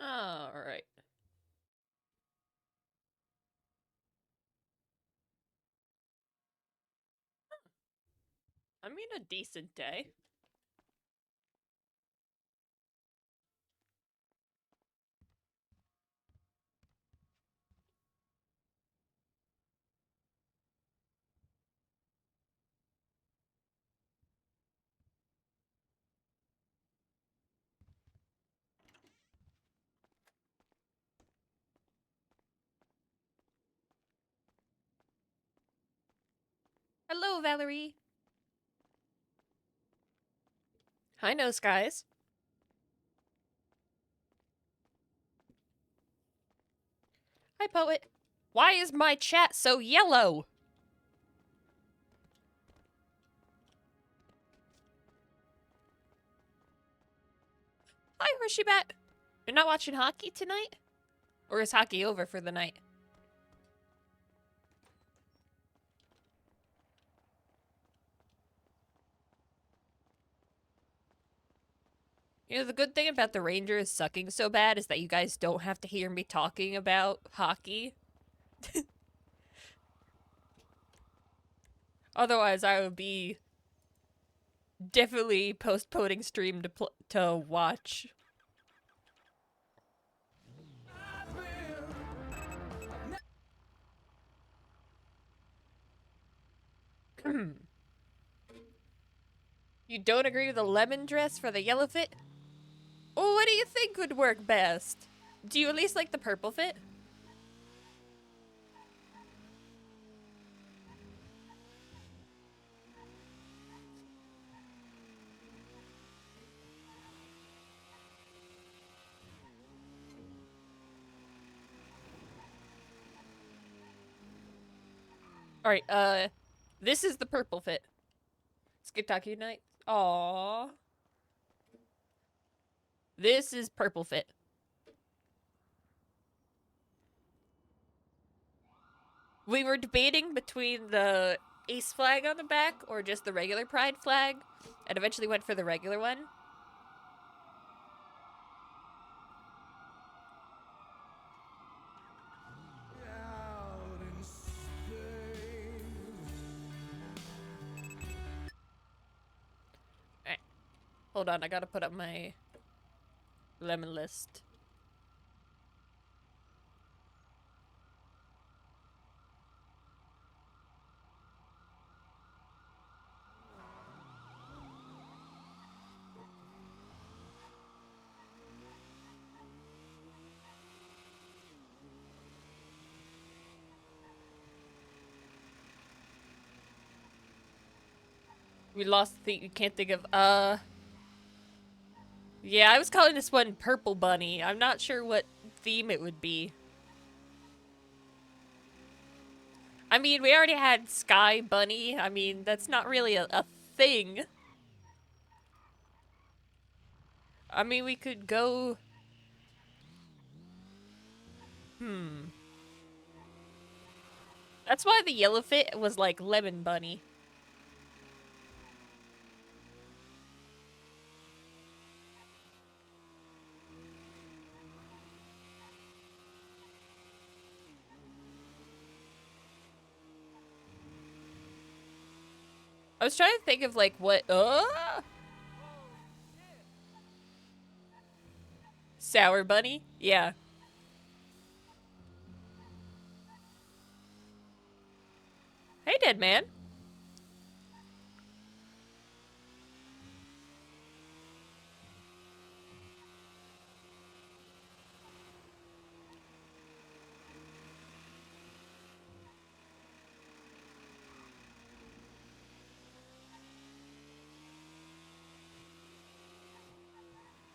Alright. I mean, a decent day. Hello, Valerie. Hi, Nose Guys. Hi, Poet. Why is my chat so yellow? Hi, Hersheybat. You're not watching hockey tonight? Or is hockey over for the night? You know, the good thing about the Rangers sucking so bad is that you guys don't have to hear me talking about hockey. Otherwise, I would be definitely postponing stream to watch. You don't agree with the lemon dress for the yellow fit? Well, what do you think would work best? Do you at least like the purple fit? Alright, this is the purple fit. Skip talking tonight. Aww. This is purple fit. We were debating between the ace flag on the back or just the regular pride flag, and eventually went for the regular one. Alright, hold on, I gotta put up my lemon list. We lost the you can't think of yeah, I was calling this one Purple Bunny. I'm not sure what theme it would be. I mean, we already had Sky Bunny. I mean, that's not really a thing. I mean, we could go... Hmm. That's why the yellow fit was like Lemon Bunny. I was trying to think of like what... Sour Bunny? Yeah. Hey, Dead Man.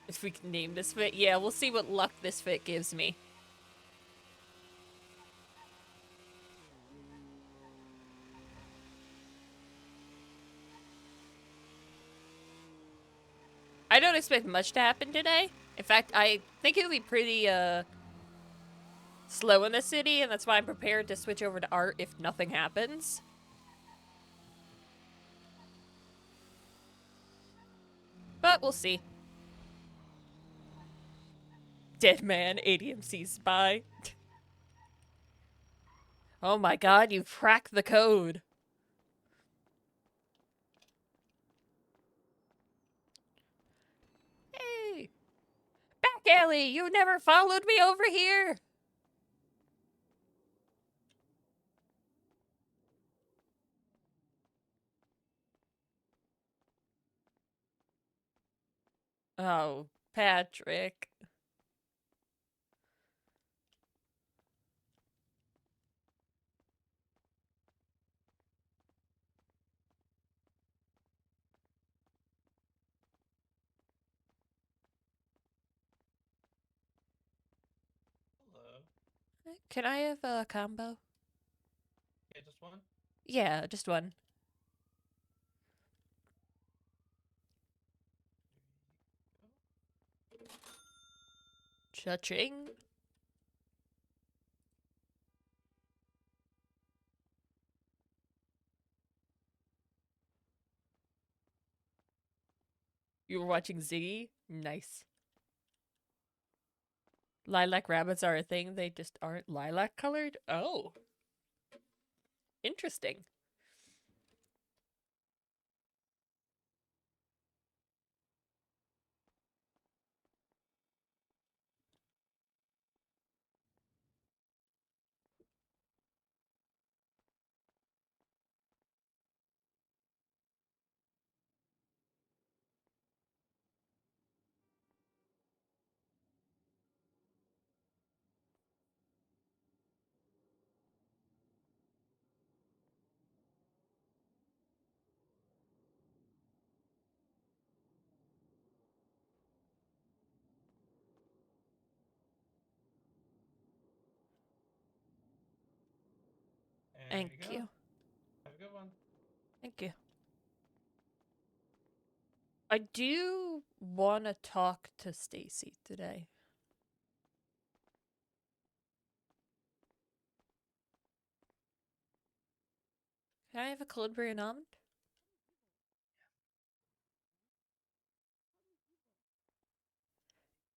If we can name this fit. Yeah, we'll see what luck this fit gives me. I don't expect much to happen today. In fact, I think it'll be pretty, slow in the city, and that's why I'm prepared to switch over to art if nothing happens. But we'll see. Dead man, ADMC spy. Oh my god, you cracked the code. Hey! Back alley, you never followed me over here! Oh, Patrick. Hello. Can I have a combo? Yeah, just one? Yeah, just one. Cha-ching. You were watching Ziggy? Nice. Lilac rabbits are a thing, they just aren't lilac colored? Oh. Interesting. There Thank you go. you. Have a good one. Thank you. I do want to talk to Stacy today. Can I have a Colibri and almond?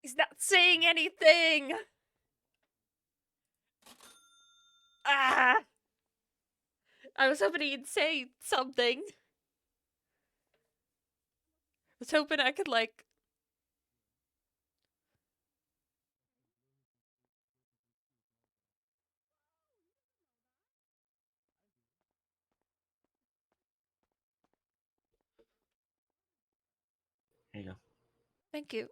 He's not saying anything! Ah! I was hoping he'd say something. I was hoping I could, like... Here you go. Thank you.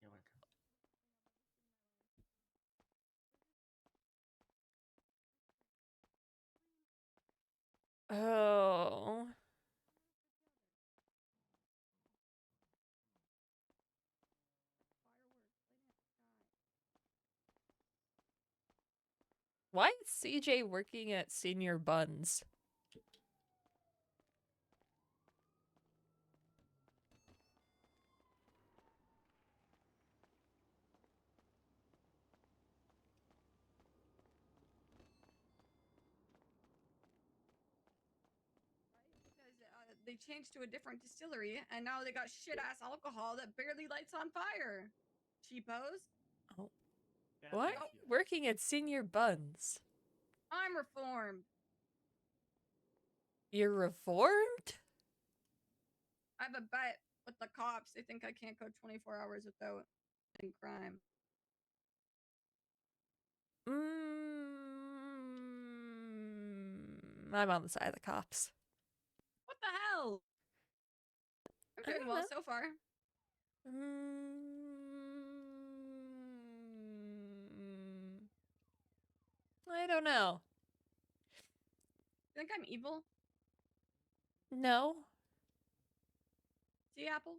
You're welcome. Oh. Why is CJ working at Senior Buns? Because they changed to a different distillery, and now they got shit ass alcohol that barely lights on fire. Cheapos. Oh. Why are you working at Senior Buns? I'm reformed. You're reformed? I have a bet with the cops. They think I can't go 24 hours without in crime. I'm on the side of the cops. What the hell? I'm I doing don't well know. so far. I don't know. You think I'm evil? No. See, Apple?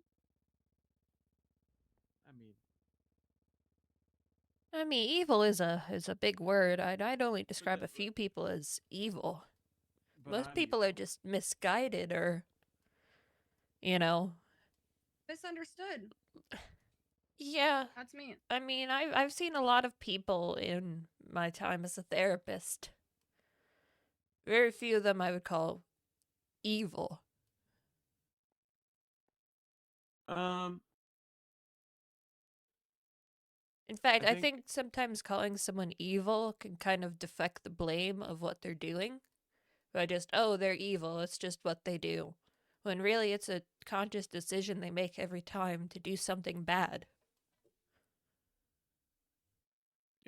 I mean, Evil is a big word. I'd only describe a few people as evil. Most people are just misguided or, you know. Misunderstood. Yeah. That's me. I mean, I've seen a lot of people in my time as a therapist. Very few of them I would call evil. Um, In fact, I I think- think sometimes calling someone evil can kind of deflect the blame of what they're doing. By just, oh, they're evil, it's just what they do. When really it's a conscious decision they make every time to do something bad.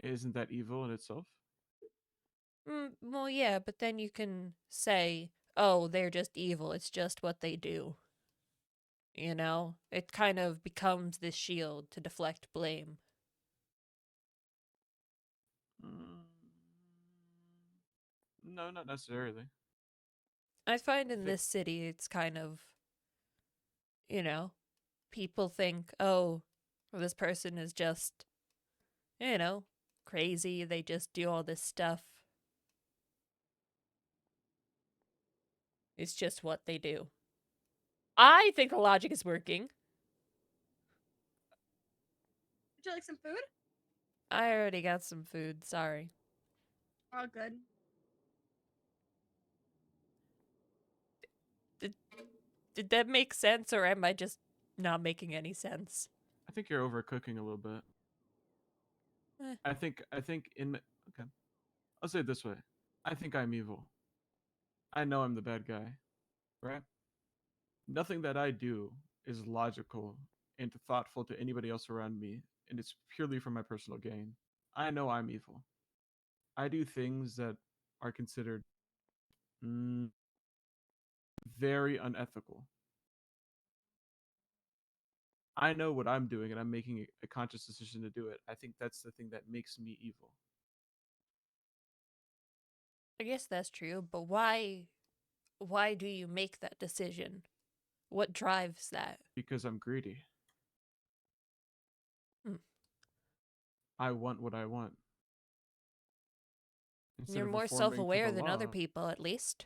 Isn't that evil in itself? Well, yeah, but then you can say, oh, they're just evil, it's just what they do. You know? It kind of becomes this shield to deflect blame. Mm, no, not necessarily. I find in Thi- this city it's kind of, you know, people think, oh, well, this person is just, you know, crazy, they just do all this stuff. It's just what they do. I think the logic is working. Would you like some food? I already got some food, sorry. Oh, good. Did that make sense, or am I just not making any sense? I think you're overcooking a little bit. Eh. I think okay. I'll say it this way. I think I'm evil. I know I'm the bad guy, right? Nothing that I do is logical and thoughtful to anybody else around me, and it's purely for my personal gain. I know I'm evil. I do things that are considered mm, very unethical. I know what I'm doing, and I'm making a conscious decision to do it. I think that's the thing that makes me evil. I guess that's true, but why do you make that decision? What drives that? Because I'm greedy. Hmm. I want what I want. Instead You're of more reforming to self-aware the than other law, people, at least.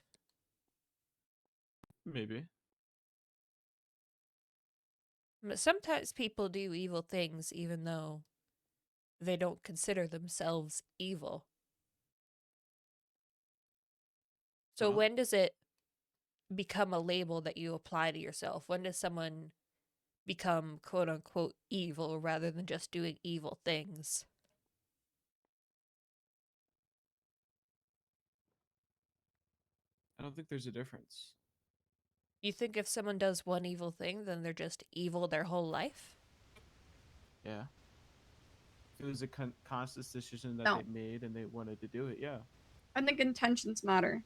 maybe. But sometimes people do evil things even though they don't consider themselves evil. So Well, when does it become a label that you apply to yourself? When does someone become quote unquote evil rather than just doing evil things? I don't think there's a difference. You think if someone does one evil thing, then they're just evil their whole life? Yeah. If it was a conscious decision that No. they made and they wanted to do it, yeah, I think intentions matter.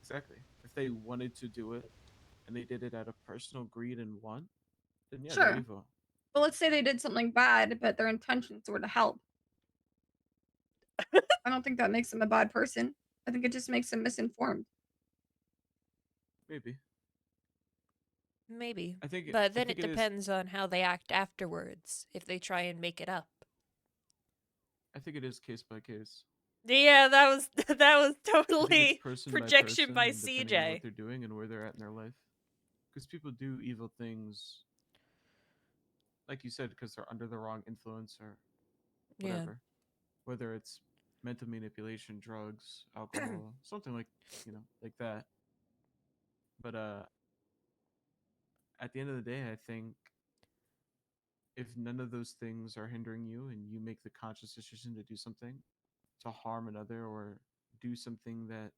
exactly. If they wanted to do it and they did it out of personal greed and want, then yeah, they're Sure. evil. But let's say they did something bad, but their intentions were to help. I don't think that makes them a bad person. I think it just makes them misinformed. Maybe. Maybe. I think But I then think it it is. depends on how they act afterwards, if they try and make it up. I think it is case by case. Yeah, that was that was I think it's totally person projection by and depending on what CJ. they're doing and where they're at in their life. Because people do evil things, like you said, because they're under the wrong influence or Yeah. whatever. Whether it's mental manipulation, drugs, alcohol, something like that. But at the end of the day, I think if none of those things are hindering you and you make the conscious decision to do something to harm another or do something that,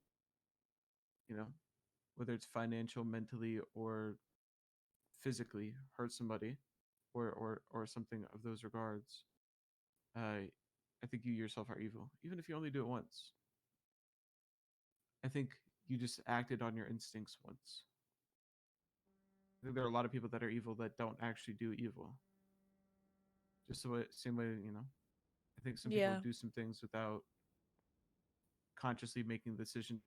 you know, whether it's financial, mentally, or physically hurt somebody or something of those regards, I think you yourself are evil, even if you only do it once. I think you just acted on your instincts once. I think there are a lot of people that are evil that don't actually do evil. Just the way, same way, I think some people Yeah. do some things without consciously making the decision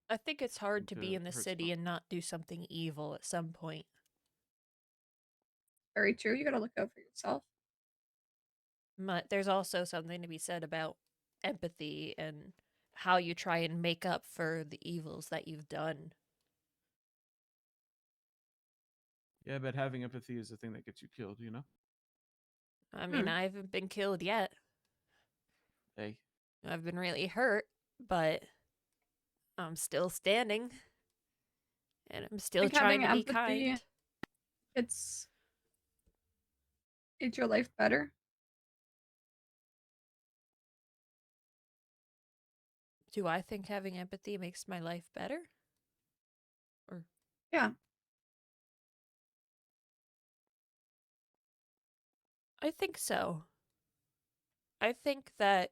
I think it's hard to be to in the hurt city someone. and not do something evil at some point. Very true. You gotta look out for yourself. But there's also something to be said about empathy and how you try and make up for the evils that you've done. Yeah, but having empathy is the thing that gets you killed, you know? I mean, I haven't been killed yet. Hey, I've been really hurt, but I'm still standing. And I'm I still think trying having to be empathy, kind. it's made your life better. Do I think having empathy makes my life better? Or Yeah. I think so. I think that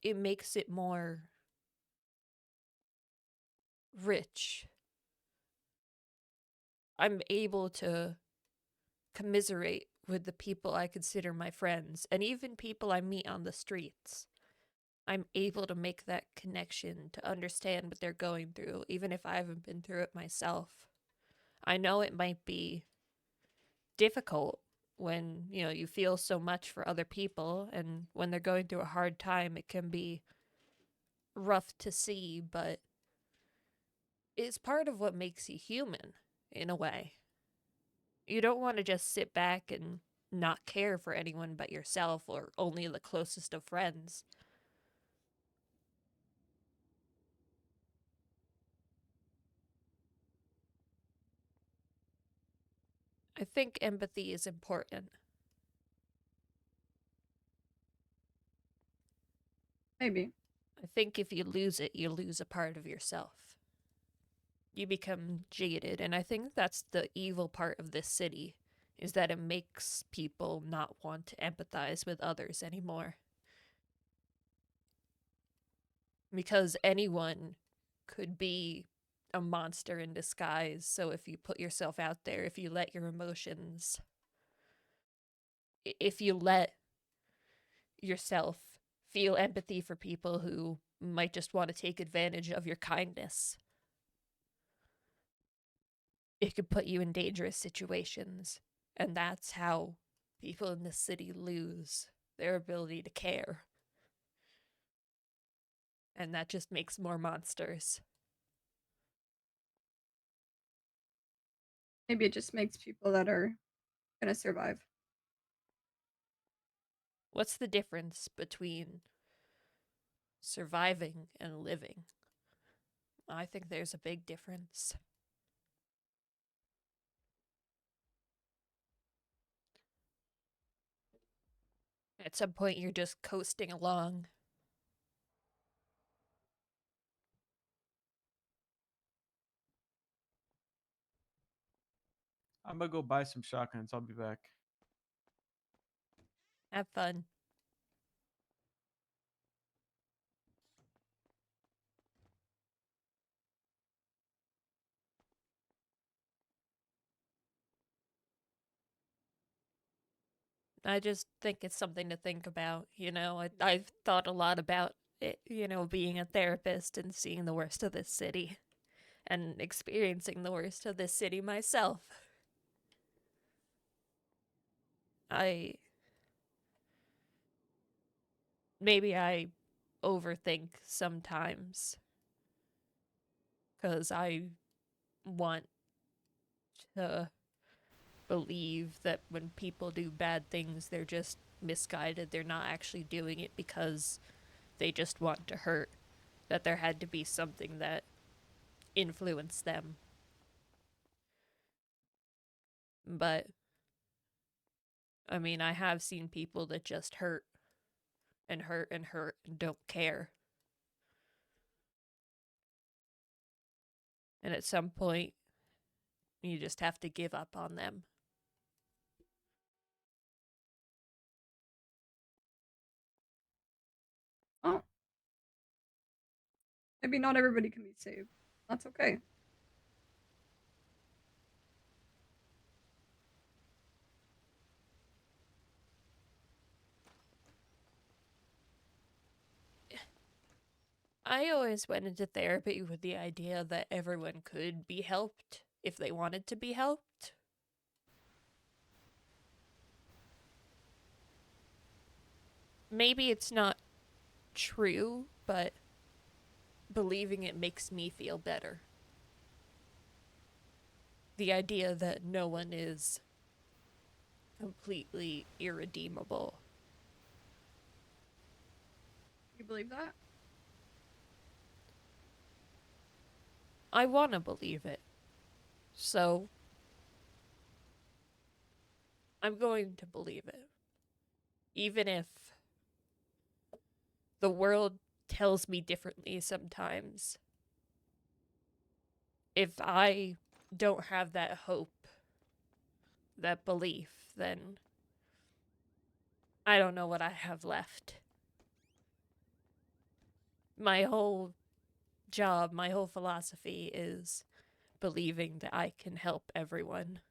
it makes it more rich. I'm able to commiserate with the people I consider my friends, and even people I meet on the streets. I'm able to make that connection, to understand what they're going through, even if I haven't been through it myself. I know it might be difficult when, you feel so much for other people, and when they're going through a hard time, it can be rough to see, but it's part of what makes you human, in a way. You don't want to just sit back and not care for anyone but yourself or only the closest of friends. I think empathy is important. Maybe. I think if you lose it, you lose a part of yourself. You become jaded, and I think that's the evil part of this city, is that it makes people not want to empathize with others anymore. Because anyone could be a monster in disguise, so if you put yourself out there, if you let your emotions, if you let yourself feel empathy for people who might just want to take advantage of your kindness, it could put you in dangerous situations. And that's how people in this city lose their ability to care. And that just makes more monsters. Maybe it just makes people that are gonna survive. What's the difference between surviving and living? I think there's a big difference. At some point, you're just coasting along. I'm gonna go buy some shotguns. I'll be back. Have fun. I just think it's something to think about. I've thought a lot about it, being a therapist and seeing the worst of this city and experiencing the worst of this city myself. Maybe I overthink sometimes because I want to believe that when people do bad things, they're just misguided. They're not actually doing it because they just want to hurt. That there had to be something that influenced them. But, I mean, I have seen people that just hurt and hurt and hurt and don't care. And at some point, you just have to give up on them. Oh. Maybe not everybody can be saved. That's okay. I always went into therapy with the idea that everyone could be helped if they wanted to be helped. Maybe it's not true, but believing it makes me feel better. The idea that no one is completely irredeemable. You believe that? I want to believe it. So, I'm going to believe it. Even if the world tells me differently sometimes. If I don't have that hope, that belief, then I don't know what I have left. My whole job, my whole philosophy is believing that I can help everyone.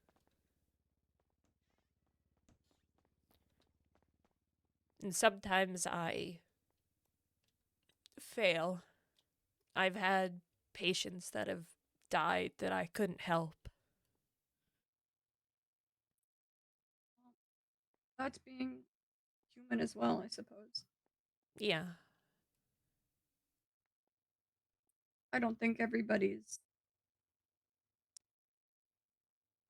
And sometimes I fail. I've had patients that have died that I couldn't help. That's being human as well, I suppose. Yeah. I don't think everybody's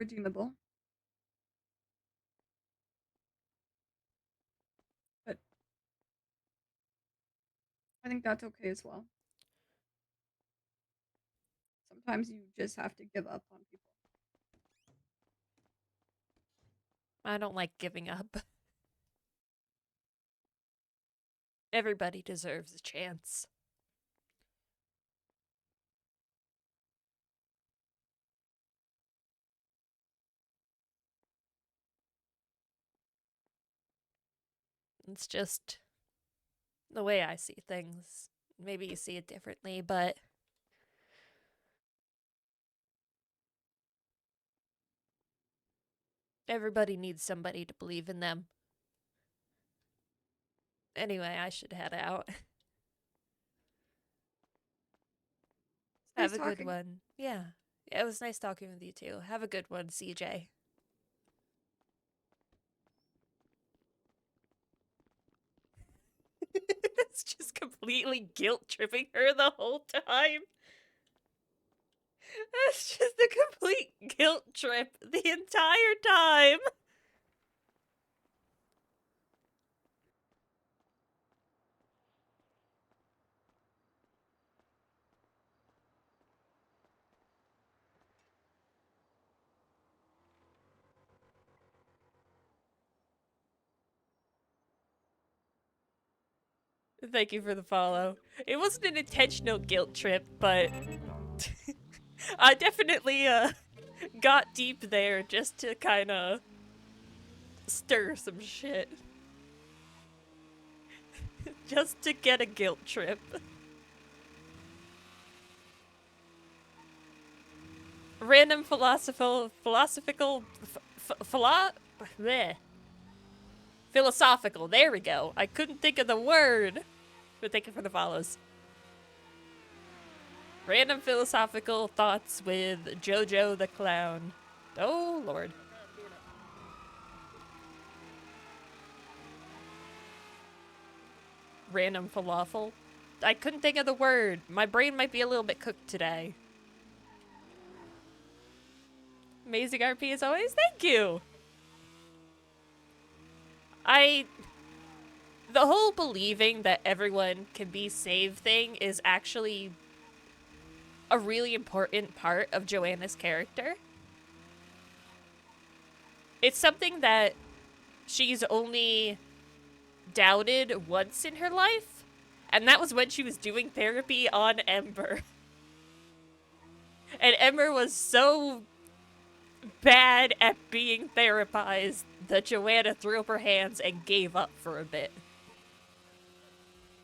redeemable. But I think that's okay as well. Sometimes you just have to give up on people. I don't like giving up. Everybody deserves a chance. It's just the way I see things. Maybe you see it differently, but everybody needs somebody to believe in them. Anyway, I should head out. Have Nice a good talking. one. Yeah. It was nice talking with you too. Have a good one, CJ. It's just completely guilt tripping her the whole time. It's just a complete guilt trip the entire time. Thank you for the follow. It wasn't an intentional guilt trip, but I definitely got deep there just to kind of stir some shit. Just to get a guilt trip. Random philosophical philosophical. There we go. I couldn't think of the word. But thank you for the follows. Random philosophical thoughts with Jojo the Clown. Oh, Lord. Random falafel. I couldn't think of the word. My brain might be a little bit cooked today. Amazing RP as always. Thank you. The whole believing that everyone can be saved thing is actually a really important part of Joanna's character. It's something that she's only doubted once in her life, and that was when she was doing therapy on Ember. And Ember was so bad at being therapized that Joanna threw up her hands and gave up for a bit.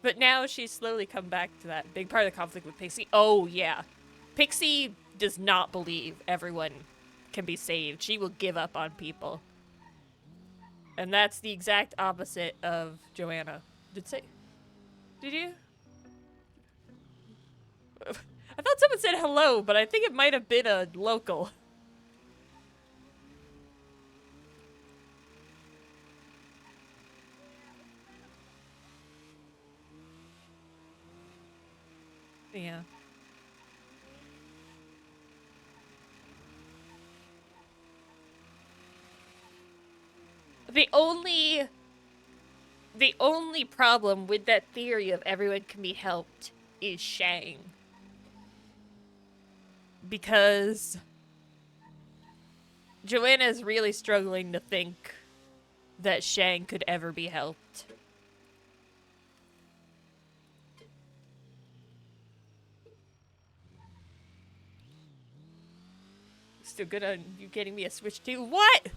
But now she's slowly come back to that big part of the conflict with Pixie. Oh, yeah. Pixie does not believe everyone can be saved. She will give up on people. And that's the exact opposite of Joanna. Did you? I thought someone said hello, but I think it might have been a local. Yeah. The only problem with that theory of everyone can be helped is Shang. Because Joanna is really struggling to think that Shang could ever be helped. Still good on you getting me a Switch too. What?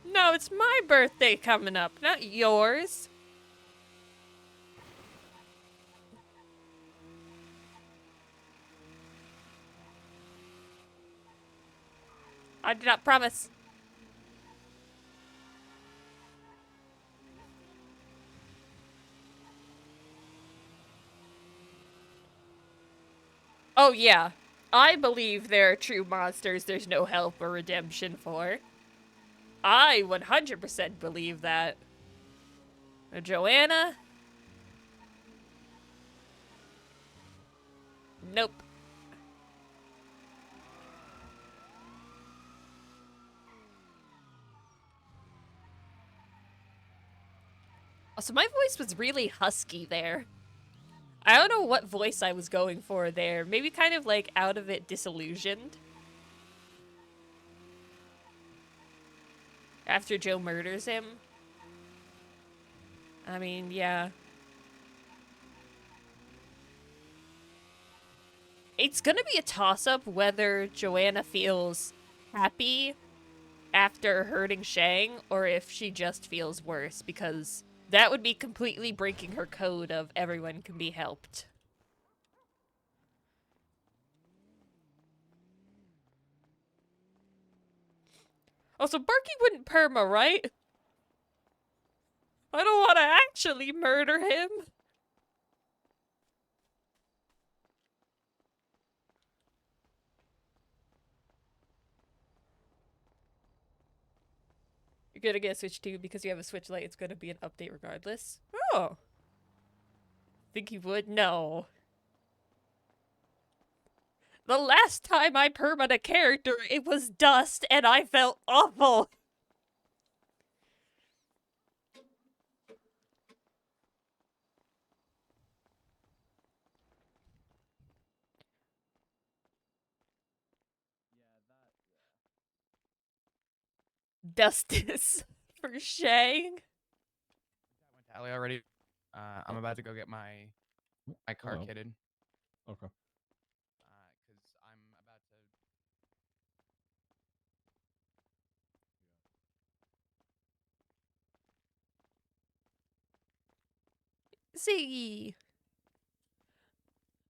No, it's my birthday coming up, not yours. I did not promise. Oh, yeah. I believe there are true monsters there's no help or redemption for. I 100% believe that. Joanna? Nope. Also, my voice was really husky there. I don't know what voice I was going for there. Maybe kind of like out of it disillusioned. After Joe murders him. I mean, yeah. It's gonna be a toss-up whether Joanna feels happy after hurting Shang or if she just feels worse, because that would be completely breaking her code of everyone can be helped. Also, Barky wouldn't perma, right? I don't want to actually murder him. You're gonna get a Switch too because you have a Switch Lite. It's gonna be an update regardless. Oh. Think you would? No. The last time I permaed a character, it was Dust, and I felt awful. Dustus for Shang. Went to Alley already. I'm about to go get my car Hello. kitted. Okay. Because I'm about to. Ziggy.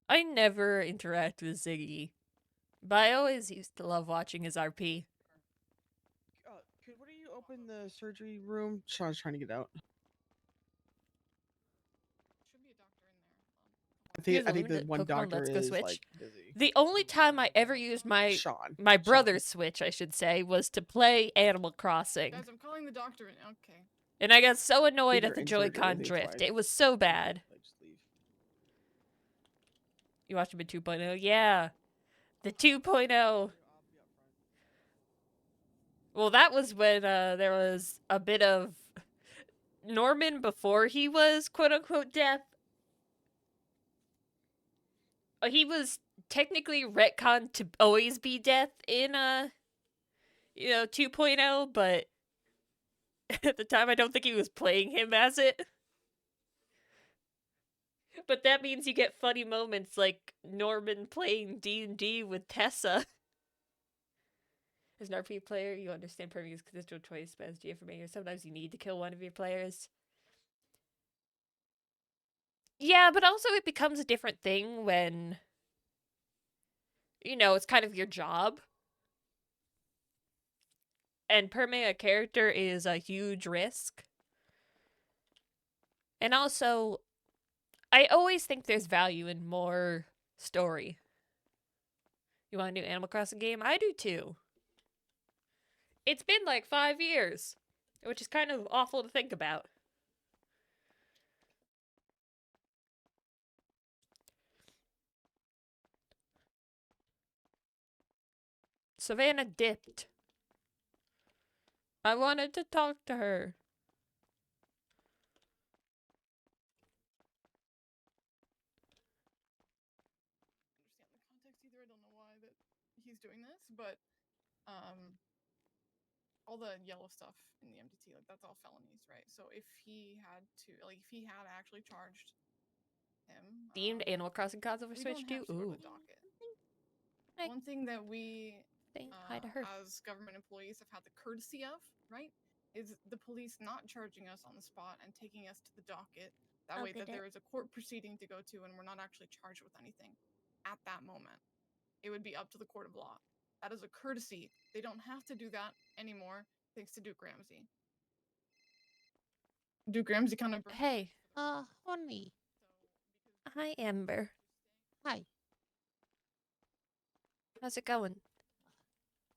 I never interact with Ziggy, but I always used to love watching his RP. Could one of you open the surgery room? Sean's trying to get out. Should be a doctor in there. I think the Limited one Pokemon doctor Let's Go is Switch. like busy. The only time I ever used my Sean. brother's Switch, I should say, was to play Animal Crossing. Guys, I'm calling the doctor in. Okay. And I got so annoyed You're at the in surgery, I Joy-Con think drift. that's why It was so bad. I just leave. You watched him in 2.0? Yeah. The 2.0. Well, that was when there was a bit of Norman before he was quote-unquote deaf. He was technically retconned to always be deaf in 2.0, but at the time I don't think he was playing him as it. But that means you get funny moments like Norman playing D&D with Tessa. As an RP player, you understand Permian's conditional choice, but as GM for Mayor, sometimes you need to kill one of your players. Yeah, but also it becomes a different thing when, it's kind of your job. And permaing a character is a huge risk. And also, I always think there's value in more story. You want a new Animal Crossing game? I do too. It's been like 5 years, which is kind of awful to think about. Savannah dipped. I wanted to talk to her. Understand the context either. I don't know why that he's doing this, but all the yellow stuff in the MDT, like that's all felonies, right? So if he had to, like, if he had actually charged him, Themed Animal Crossing cards over we Switch don't have too? to go to Ooh. the docket. Hey. One thing that we hi to her. as government employees have had the courtesy of, right? Is the police not charging us on the spot and taking us to the docket. That I'll way get that there it. is a court proceeding to go to and we're not actually charged with anything at that moment. It would be up to the court of law. That is a courtesy. They don't have to do that anymore, thanks to Duke Ramsey. Duke Ramsey kind of... Hey. Honey. Hi, Ember. Hi. How's it going?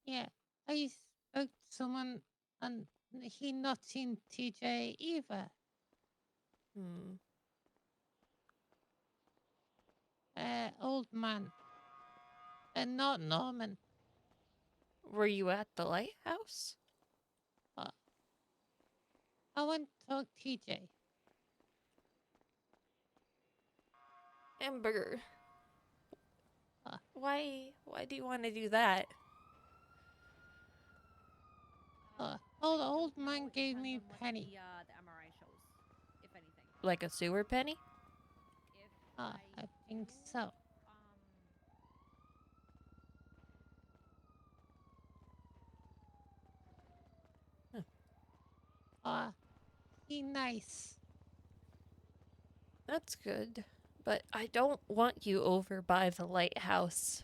Yeah, I spoke to someone and he not seen TJ either. Hmm. Old man. Not Norman. Were you at the lighthouse? I went to talk TJ. Ember. Why do you want to do that? Old man gave me penny. The MRI shows, if anything. Like a sewer penny? If I think so. He nice. That's good. But I don't want you over by the lighthouse.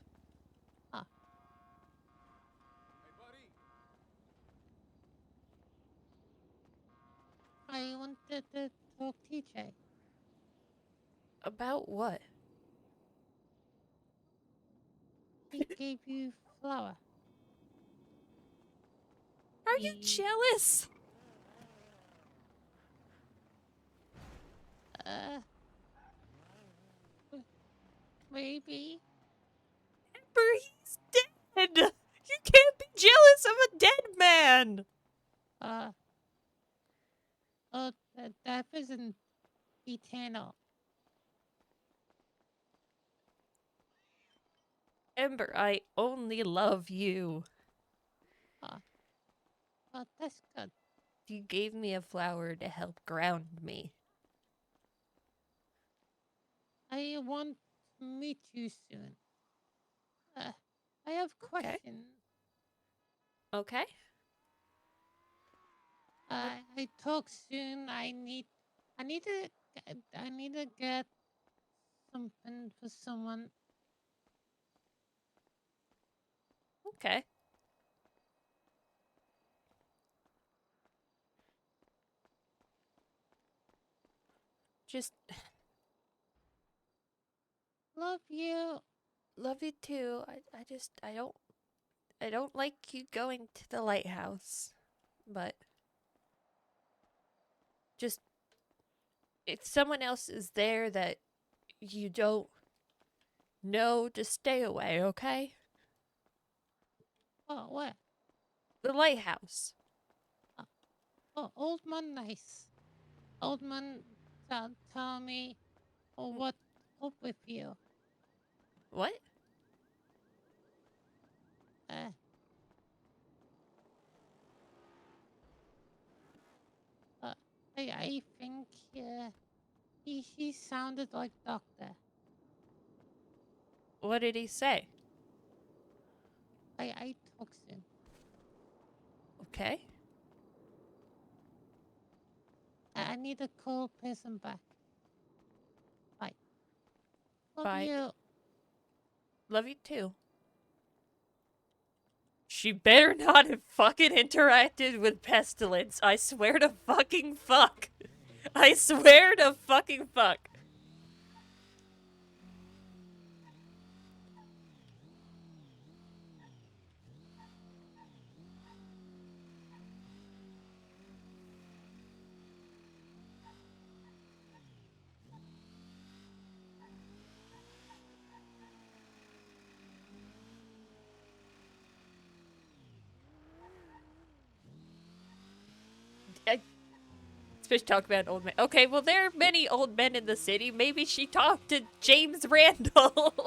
I wanted to talk TJ. About what? He gave you flower. Are you jealous? Maybe. Ember, he's dead! You can't be jealous of a dead man! That isn't eternal. Ember, I only love you. That's good. You gave me a flower to help ground me. I want to meet you soon. I have questions. Okay. I talk soon. I need to get something for someone. Okay. Just Love you. love you too. I don't like you going to the lighthouse. But just if someone else is there that you don't know, just stay away, okay? Oh, where? The lighthouse. Oh, old man nice. Old man tell me what's up with you. What? I think he sounded like doctor. What did he say? I talk soon. Okay. I need to call person back. Bye. Love Bye. you. Love you too. She better not have fucking interacted with Pestilence. I swear to fucking fuck. I swear to fucking fuck. Fish talk about old men. Okay, well, there are many old men in the city. Maybe she talked to James Randall.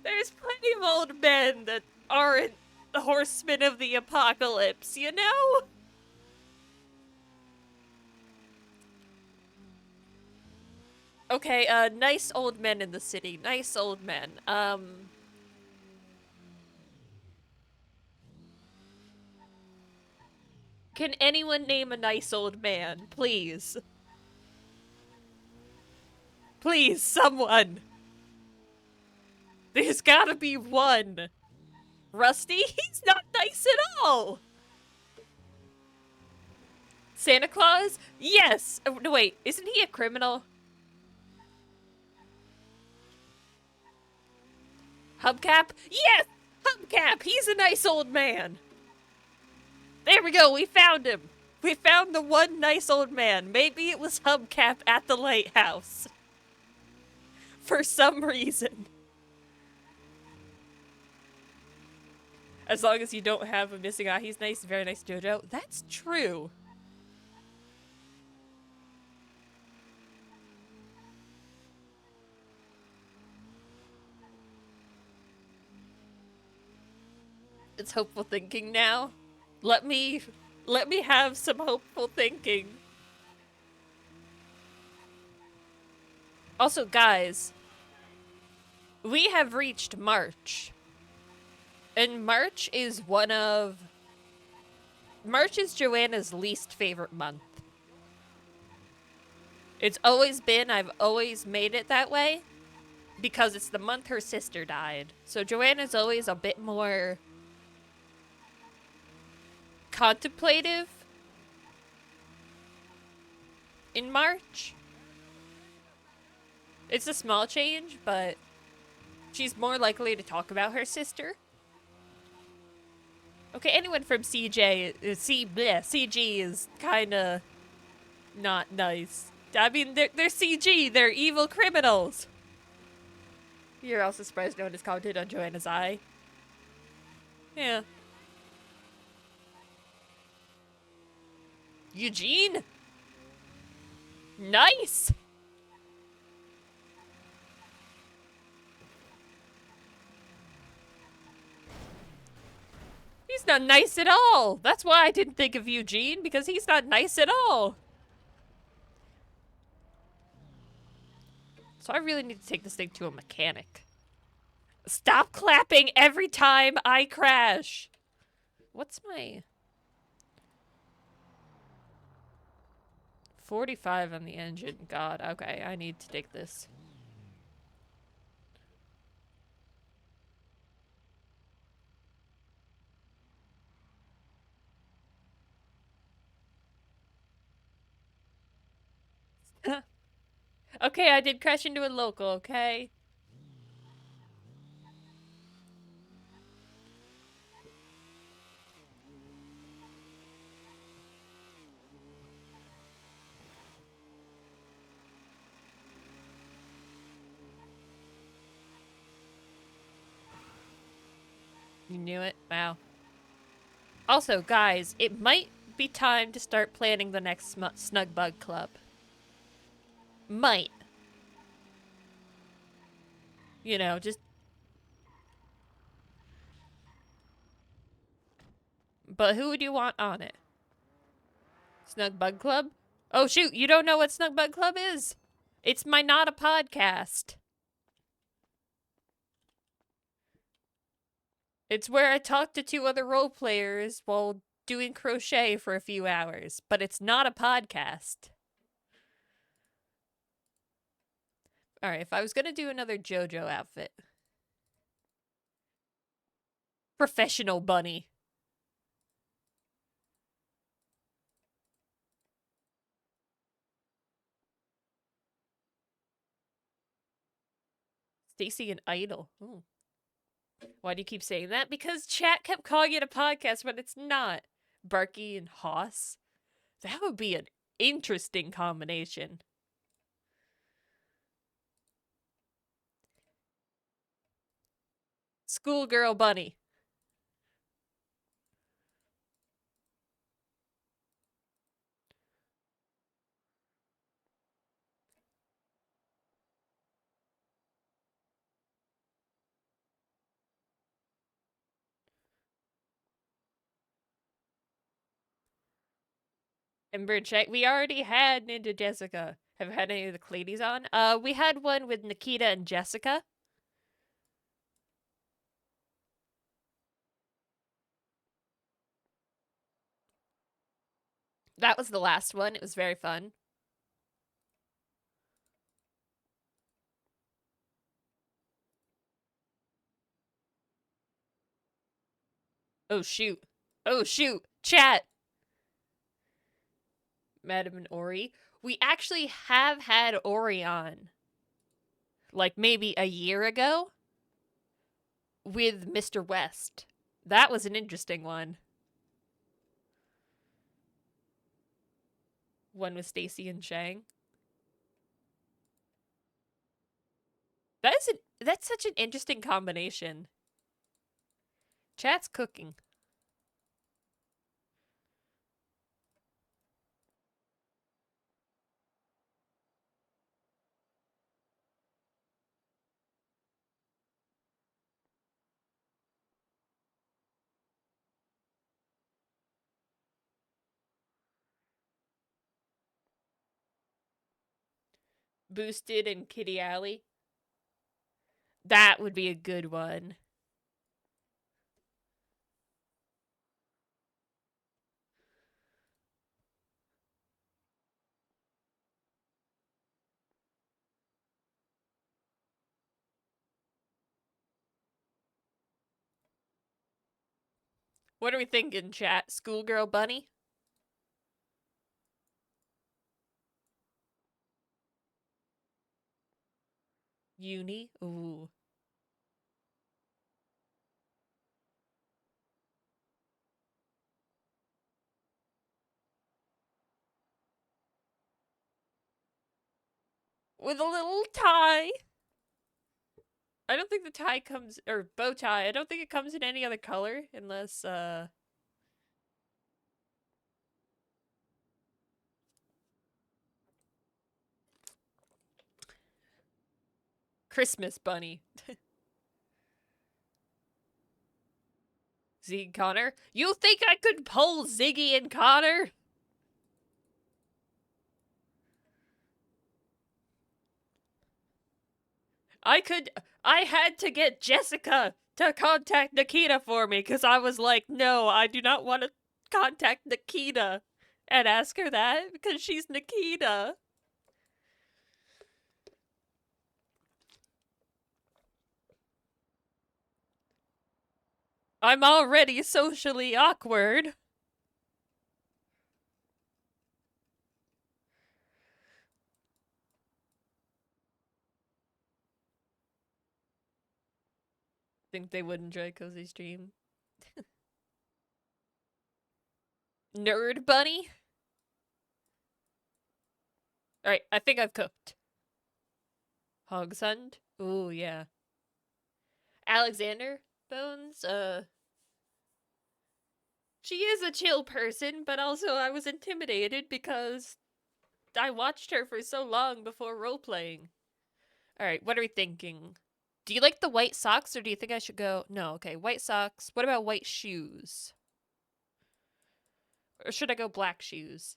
There's plenty of old men that aren't the horsemen of the apocalypse, you know? Okay, nice old men in the city. Nice old men. Can anyone name a nice old man, please? Please, someone! There's gotta be one! Rusty? He's not nice at all! Santa Claus? Yes! Oh, no, wait, isn't he a criminal? Hubcap? Yes! Hubcap! He's a nice old man! There we go, we found him! We found the one nice old man. Maybe it was Hubcap at the lighthouse. For some reason. As long as you don't have a missing eye, he's nice, very nice, Jojo. That's true. It's hopeful thinking now. Let me have some hopeful thinking. Also, guys, we have reached March. And March is Joanna's least favorite month. It's always been, I've always made it that way. Because it's the month her sister died. So Joanna's always a bit more contemplative in March. It's a small change, but she's more likely to talk about her sister. Okay, anyone from CG is kinda not nice. I mean, they're CG, they're evil criminals. You're also surprised no one has commented on Joanna's eye. Yeah. Eugene? Nice! He's not nice at all! That's why I didn't think of Eugene, because he's not nice at all! So I really need to take this thing to a mechanic. Stop clapping every time I crash! What's my... 45 on the engine. God, okay, I need to take this. Okay, I did crash into a local, okay? You knew it? Wow. Also, guys, it might be time to start planning the next Snug Bug Club. Might. You know, just... But who would you want on it? Snug Bug Club? Oh shoot, you don't know what Snug Bug Club is? It's my not a podcast. It's where I talk to 2 other role players while doing crochet for a few hours, but it's not a podcast. Alright, if I was gonna do another JoJo outfit. Professional bunny. Stacy and Idol. Ooh. Why do you keep saying that? Because chat kept calling it a podcast, but it's not. Barky and Hoss. That would be an interesting combination. Schoolgirl bunny. Ember check. We already had Ninja Jessica. Have had any of the Cladies on? We had one with Nikita and Jessica. That was the last one. It was very fun. Oh shoot. Oh shoot. Chat. Madam and Ori. We actually have had Ori on. Like maybe a year ago. With Mr. West. That was an interesting one. One with Stacy and Shang. That's such an interesting combination. Chat's cooking. Boosted and Kitty Alley. That would be a good one. What are we thinking, chat? Schoolgirl Bunny? Uni? Ooh. With a little tie. I don't think the tie comes, or bow tie, I don't think it comes in any other color unless, Christmas bunny. Ziggy Connor? You think I could pull Ziggy and Connor? I had to get Jessica to contact Nikita for me because I was like, no, I do not want to contact Nikita and ask her that because she's Nikita. I'm already socially awkward. Think they would enjoy Cozy Stream. Nerd Bunny? Alright, I think I've cooked. Hogsund? Ooh, yeah. Alexander Bones? She is a chill person, but also I was intimidated because I watched her for so long before role-playing. Alright, what are we thinking? Do you like the white socks, or do you think I should go... No, okay, white socks. What about white shoes? Or should I go black shoes?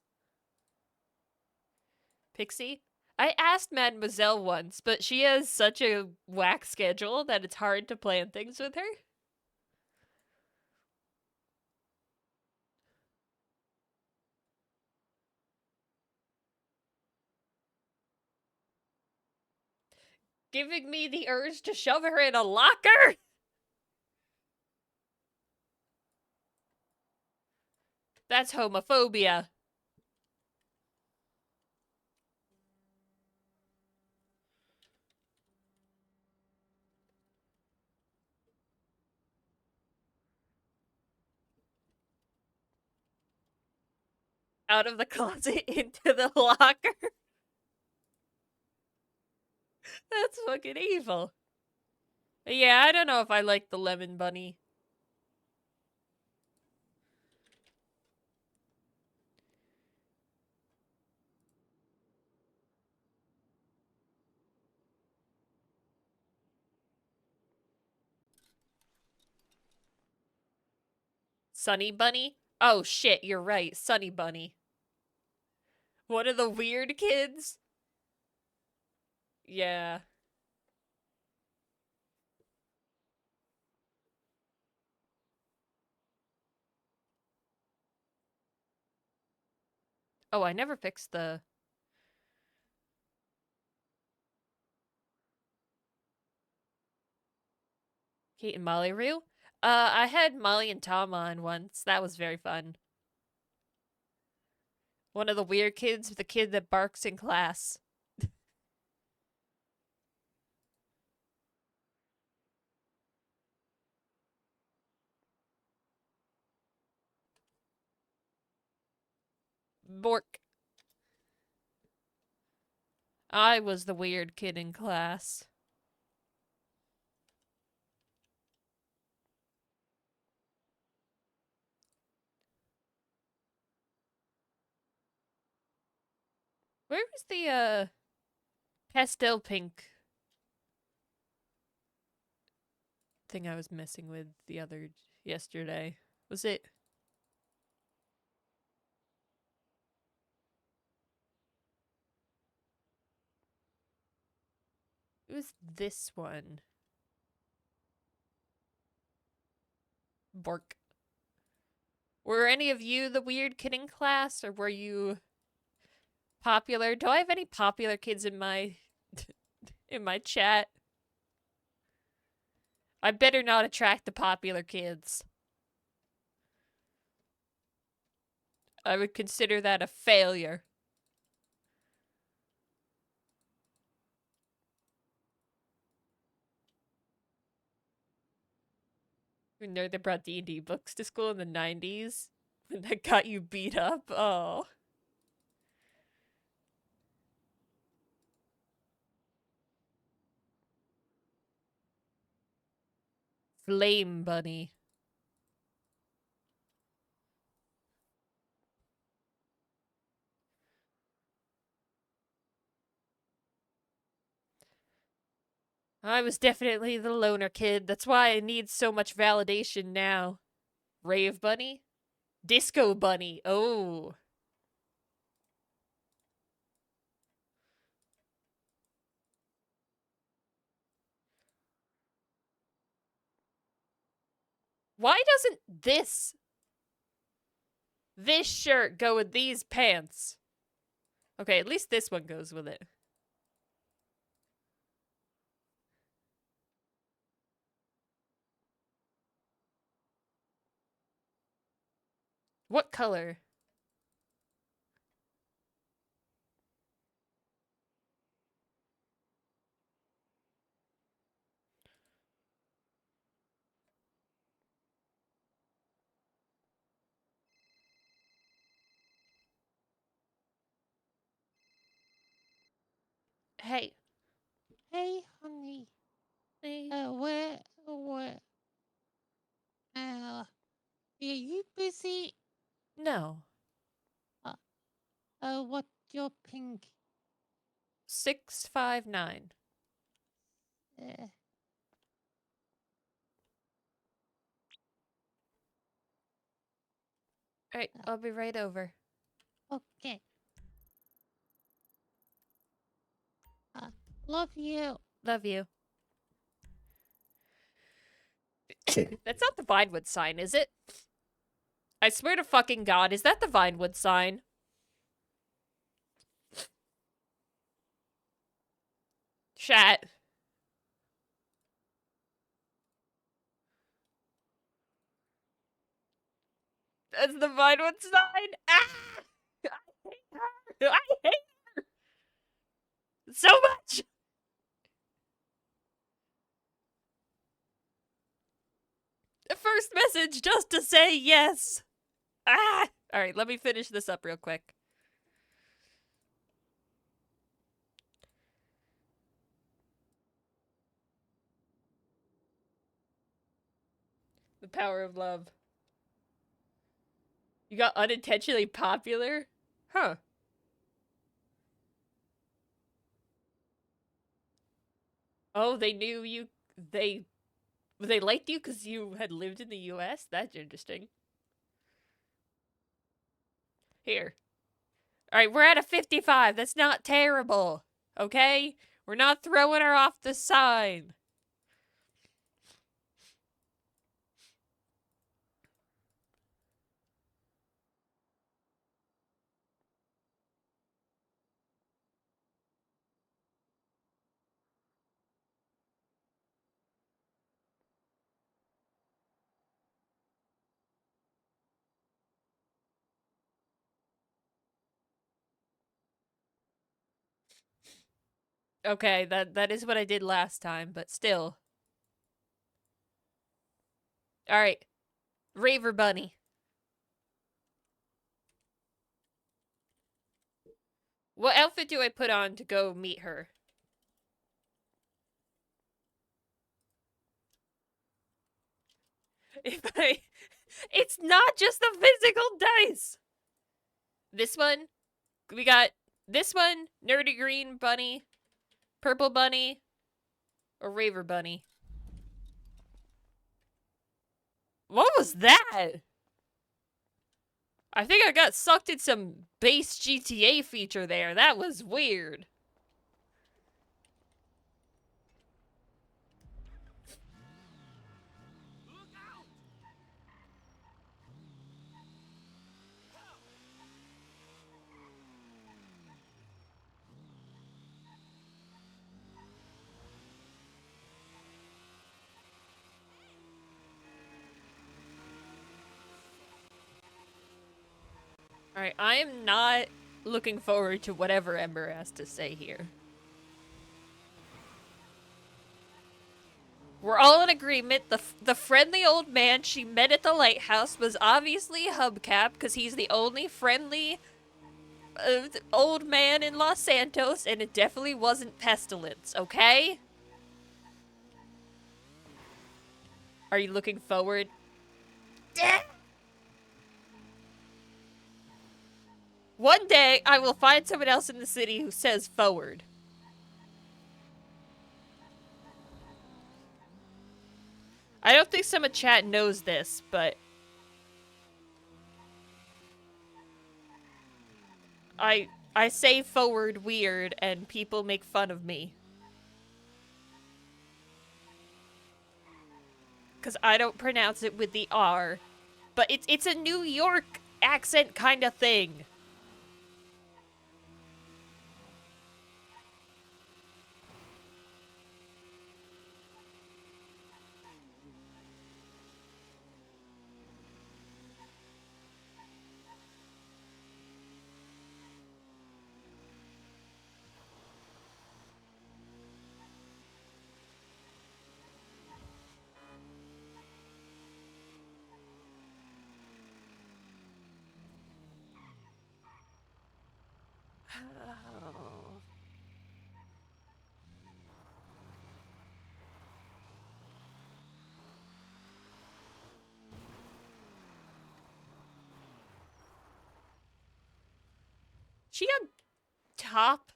Pixie? I asked Mademoiselle once, but she has such a whack schedule that it's hard to plan things with her. Giving me the urge to shove her in a locker? That's homophobia. Out of the closet into the locker. That's fucking evil. Yeah, I don't know if I like the lemon bunny. Sunny bunny? Oh shit, you're right. Sunny bunny. One of the weird kids? Yeah. Oh, I never fixed the... Kate and Molly Roo? I had Molly and Tom on once. That was very fun. One of the weird kids, the kid that barks in class. Bork. I was the weird kid in class. Where was the, pastel pink thing I was messing with yesterday? Was it? It was this one. Bork. Were any of you the weird kid in class, or were you popular? Do I have any popular kids in my in my chat? I better not attract the popular kids. I would consider that a failure. You know they brought D&D books to school in the 90s? And that got you beat up? Oh. Flame Bunny. I was definitely the loner kid. That's why I need so much validation now. Rave Bunny? Disco Bunny. Oh. Why doesn't this shirt go with these pants? Okay, at least this one goes with it. What color? Hey. Hey, honey. Hey. Where, are you busy? No. What's your pink? 659. Uh, Alright, I'll be right over. okay. Love you. Love you. That's not the Vinewood sign, is it? I swear to fucking God, is that the Vinewood sign? Chat. That's the Vinewood sign? Ah! I hate her! I hate her! So much! The first message just to say yes! Ah! Alright, let me finish this up real quick. The power of love. You got unintentionally popular? Huh. Oh, they knew you. They liked you because you had lived in the US? That's interesting. Here. Alright, we're at a 55. That's not terrible. Okay? We're not throwing her off the sign. Okay, that is what I did last time, but still. All right. Raver Bunny. What outfit do I put on to go meet her? If I... It's not just the physical dice! This one. We got this one, Nerdy Green Bunny, Purple Bunny, or Raver Bunny. What was that? I think I got sucked in some base GTA feature there. That was weird. Alright, I am not looking forward to whatever Ember has to say here. We're all in agreement. The friendly old man she met at the lighthouse was obviously Hubcap because he's the only friendly old man in Los Santos, and it definitely wasn't Pestilence, okay? Are you looking forward? One day, I will find someone else in the city who says forward. I don't think some of chat knows this, but I say forward weird and people make fun of me. Cause I don't pronounce it with the R. But it's a New York accent kind of thing. She on top?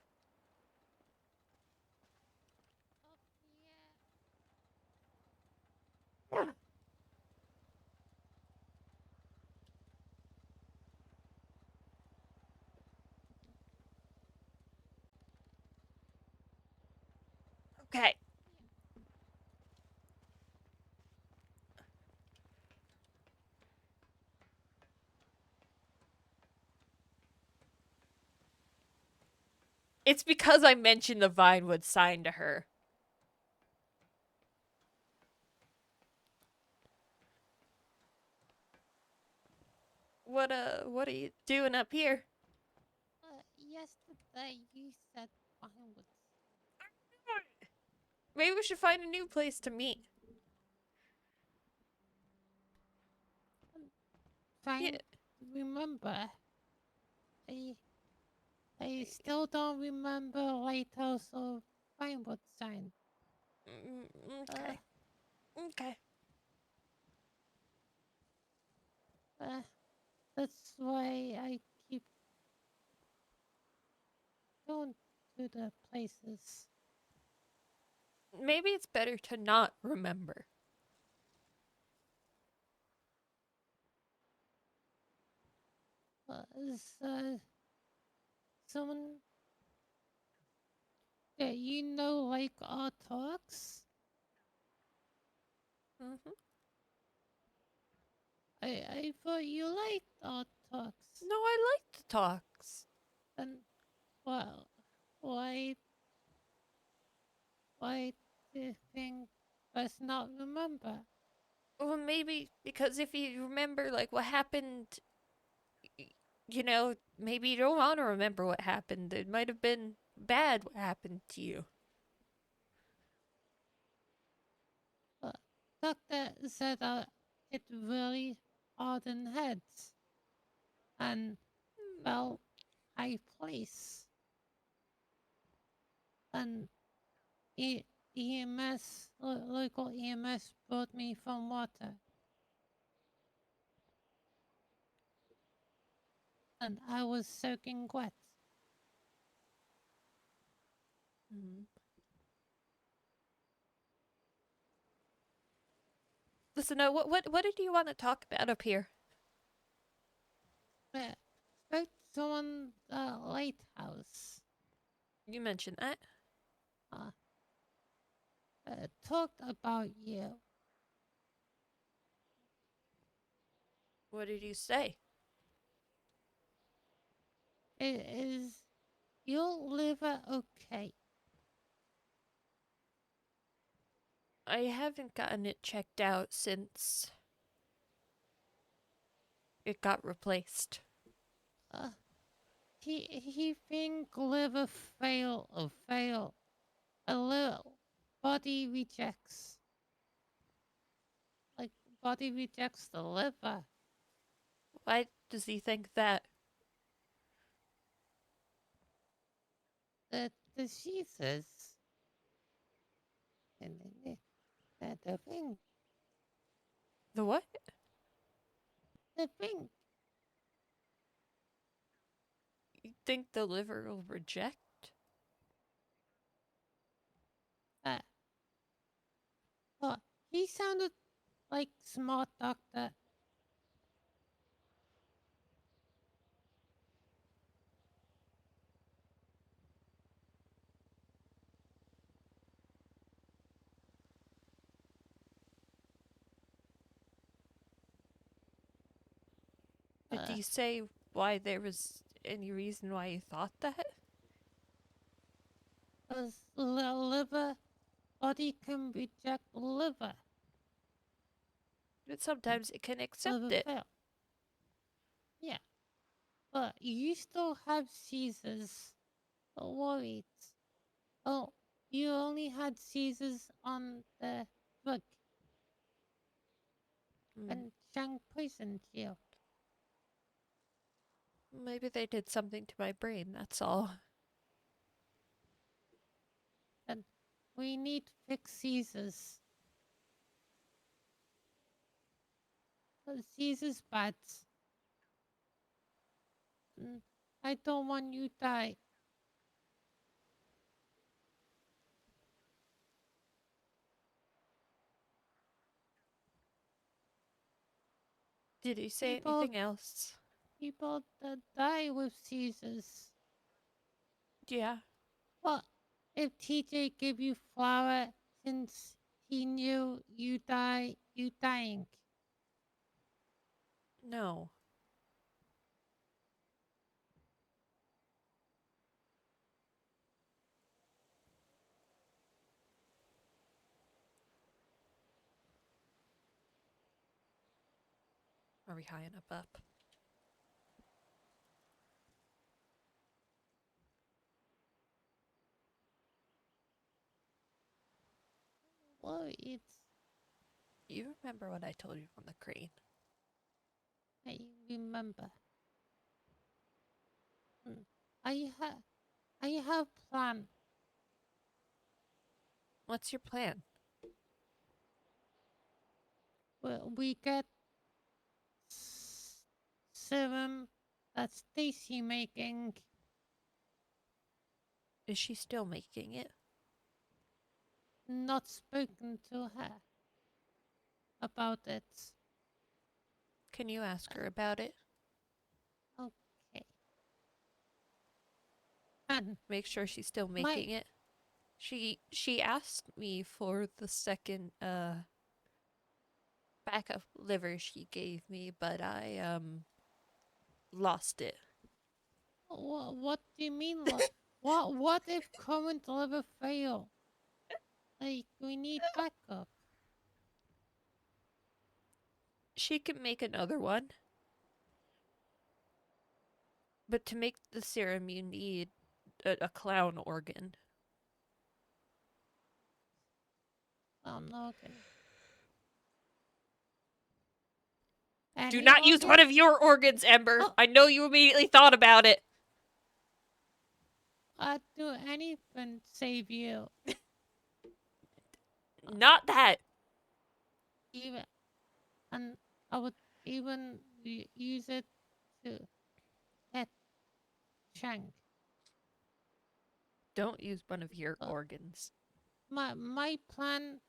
Okay. It's because I mentioned the Vinewood sign to her. What are you doing up here? Yesterday you said Vinewood. Maybe we should find a new place to meet. Trying Yeah. to remember. I still don't remember Lighthouse or Vinewood sign. Okay. Okay. That's why I keep going to the places. Maybe it's better to not remember. Is someone Yeah, you know, like our talks. Mm-hmm. I thought you liked our talks. No, I like the talks. Then, well, why do you think us not remember? Well, maybe because if you remember, like, what happened, you know, maybe you don't want to remember what happened. It might have been bad what happened to you. Uh, Doctor said it really hardened heads and felt high place. And E- EMS, local EMS brought me from water. And I was soaking wet. Mm. Listen, what did you want to talk about up here? Spoke to someone lighthouse. You mentioned that. Uh, Talked about you. What did you say? Is your liver okay? I haven't gotten it checked out since it got replaced. Uh, he think liver fail. A little body rejects. Like body rejects the liver. Why does he think that? The diseases. And the thing. The what? The thing. You think the liver will reject? Uh, oh, he sounded like smart doctor. Did he say why there was any reason why you thought that? Cause liver, body can reject liver. But sometimes it can accept Liver it. fail. Yeah, but you still have seizures. Don't worry. Oh, you only had seizures on the drug Hmm. when Chang poisoned you. Maybe they did something to my brain, that's all. And we need to fix seizures. Seizures bad. I don't want you to die. Did he say People, anything else? people that die with seizures. Yeah. What if TJ gave you flour since he knew you dying? No. Are we high enough up? Well, You remember what I told you on the crane? I remember. I have plan. What's your plan? Well, we get serum that Stacy making. Is she still making it? Not spoken to her about it. Can you ask her about it? Okay. And Make sure she's still making it. She asked me for the second backup liver she gave me, but I lost it. What do you mean? What if current liver fail? Like, we need backup. She can make another one. But to make the serum, you need a clown organ. Oh, no, okay. Do Any not use one organ? of your organs, Ember. Oh. I know you immediately thought about it. I'd do anything to save you. Not that. Even, and I would even use it to get Shank. Don't use one of your Uh, organs. My plan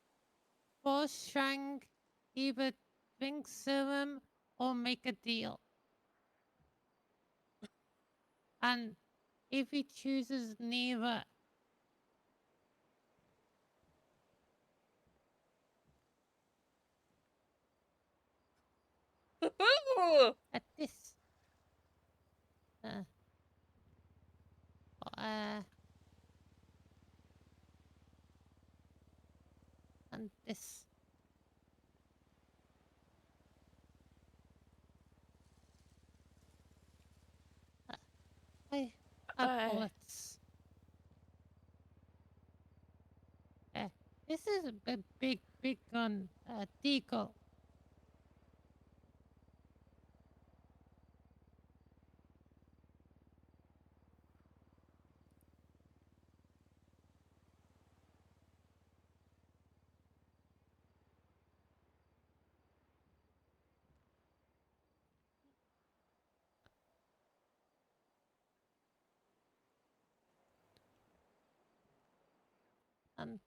for Shank, either drink serum or make a deal. And if he chooses neither, at this. Uh, uh, and this. I have bullets. This is a big gun, deagle. And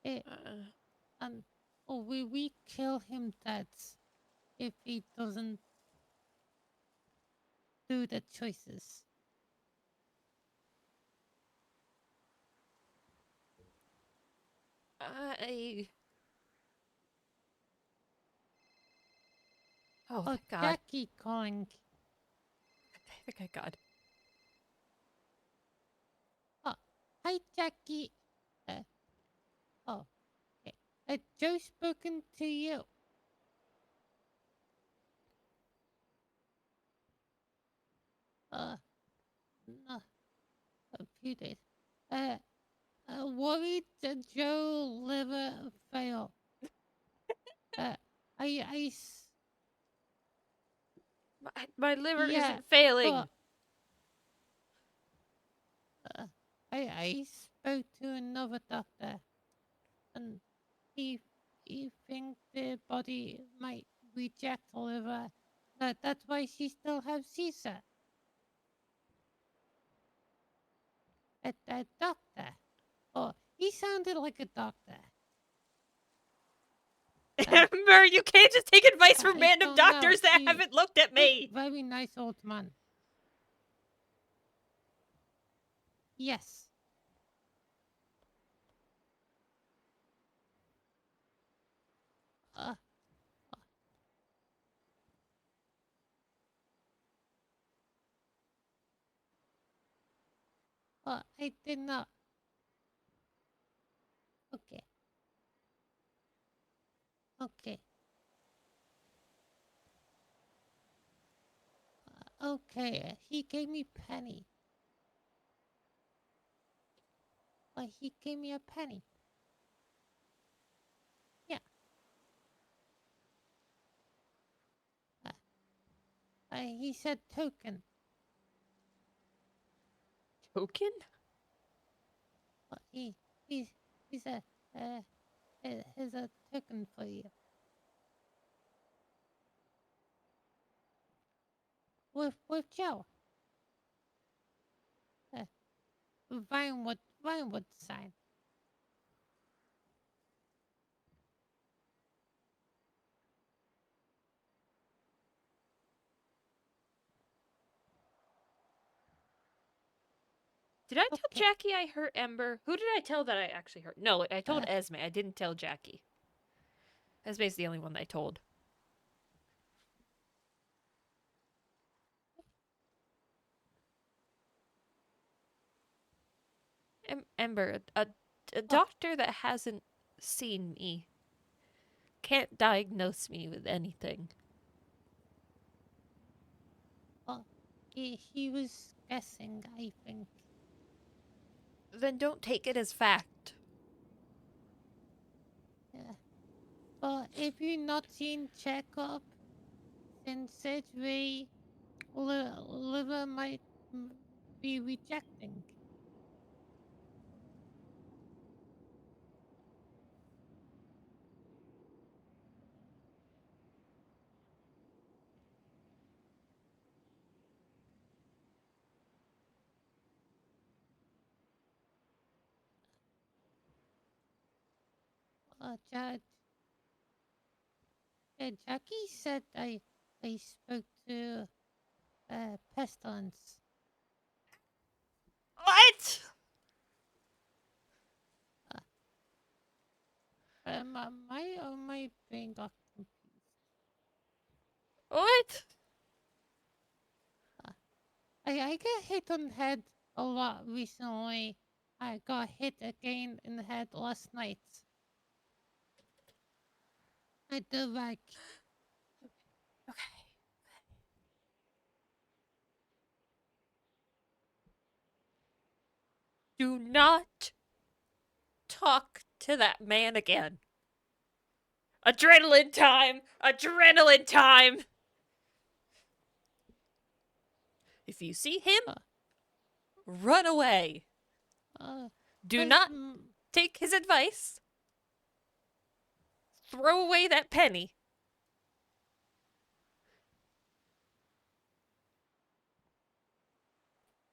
it, and we kill him dead if he doesn't do the choices. Oh, thank God. Jackie calling. Thank God. Oh, hi, Jackie. Oh, okay. Joe spoken to you. No, a few days. Worried that Joe liver fail. I My liver yeah, isn't failing. I spoke to another doctor, and he thinks the body might reject the liver. That's why she still has Caesar. A doctor. Oh, he sounded like a doctor. Ember, you can't just take advice from I random don't know. doctors that He haven't looked at me. Very nice old man. Yes. I did not. Okay. Okay. Okay. He gave me penny. He gave me a penny. Yeah. He said token. Token? He's a here's a token for you. With Joe. Vinewood sign. Did I tell Okay. Jackie I hurt Ember? Who did I tell that I actually hurt? No, I told Esme. I didn't tell Jackie. Esme's the only one I told. Ember, a doctor that hasn't seen me can't diagnose me with anything. Well, he was guessing, I think. Then don't take it as fact. Yeah. But if you not seen checkup, then surgery, liver might be rejecting. Jackie said I spoke to Pestilence. What? My brain got confused. What? I got hit on the head a lot recently. I got hit again in the head last night. At the back. Okay. Do not talk to that man again. Adrenaline time! Adrenaline time! If you see him, run away. Do not take his advice. Throw away that penny.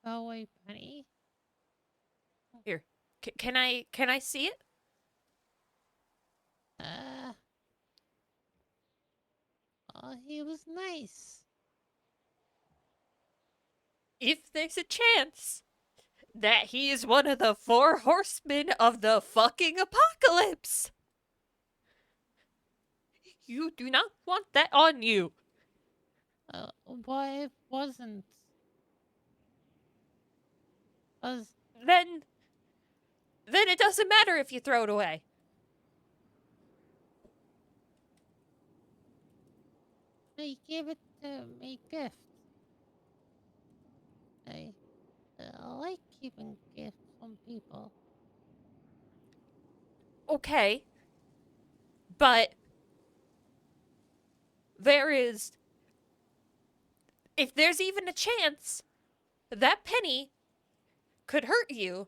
Throw away penny. Here, can I see it? He was nice. If there's a chance that he is one of the 4 horsemen of the fucking apocalypse, you do not want that on you. What if wasn't? Then it doesn't matter if you throw it away. I gave it to my gift. I like keeping gifts from people. Okay. But if there's even a chance that penny could hurt you,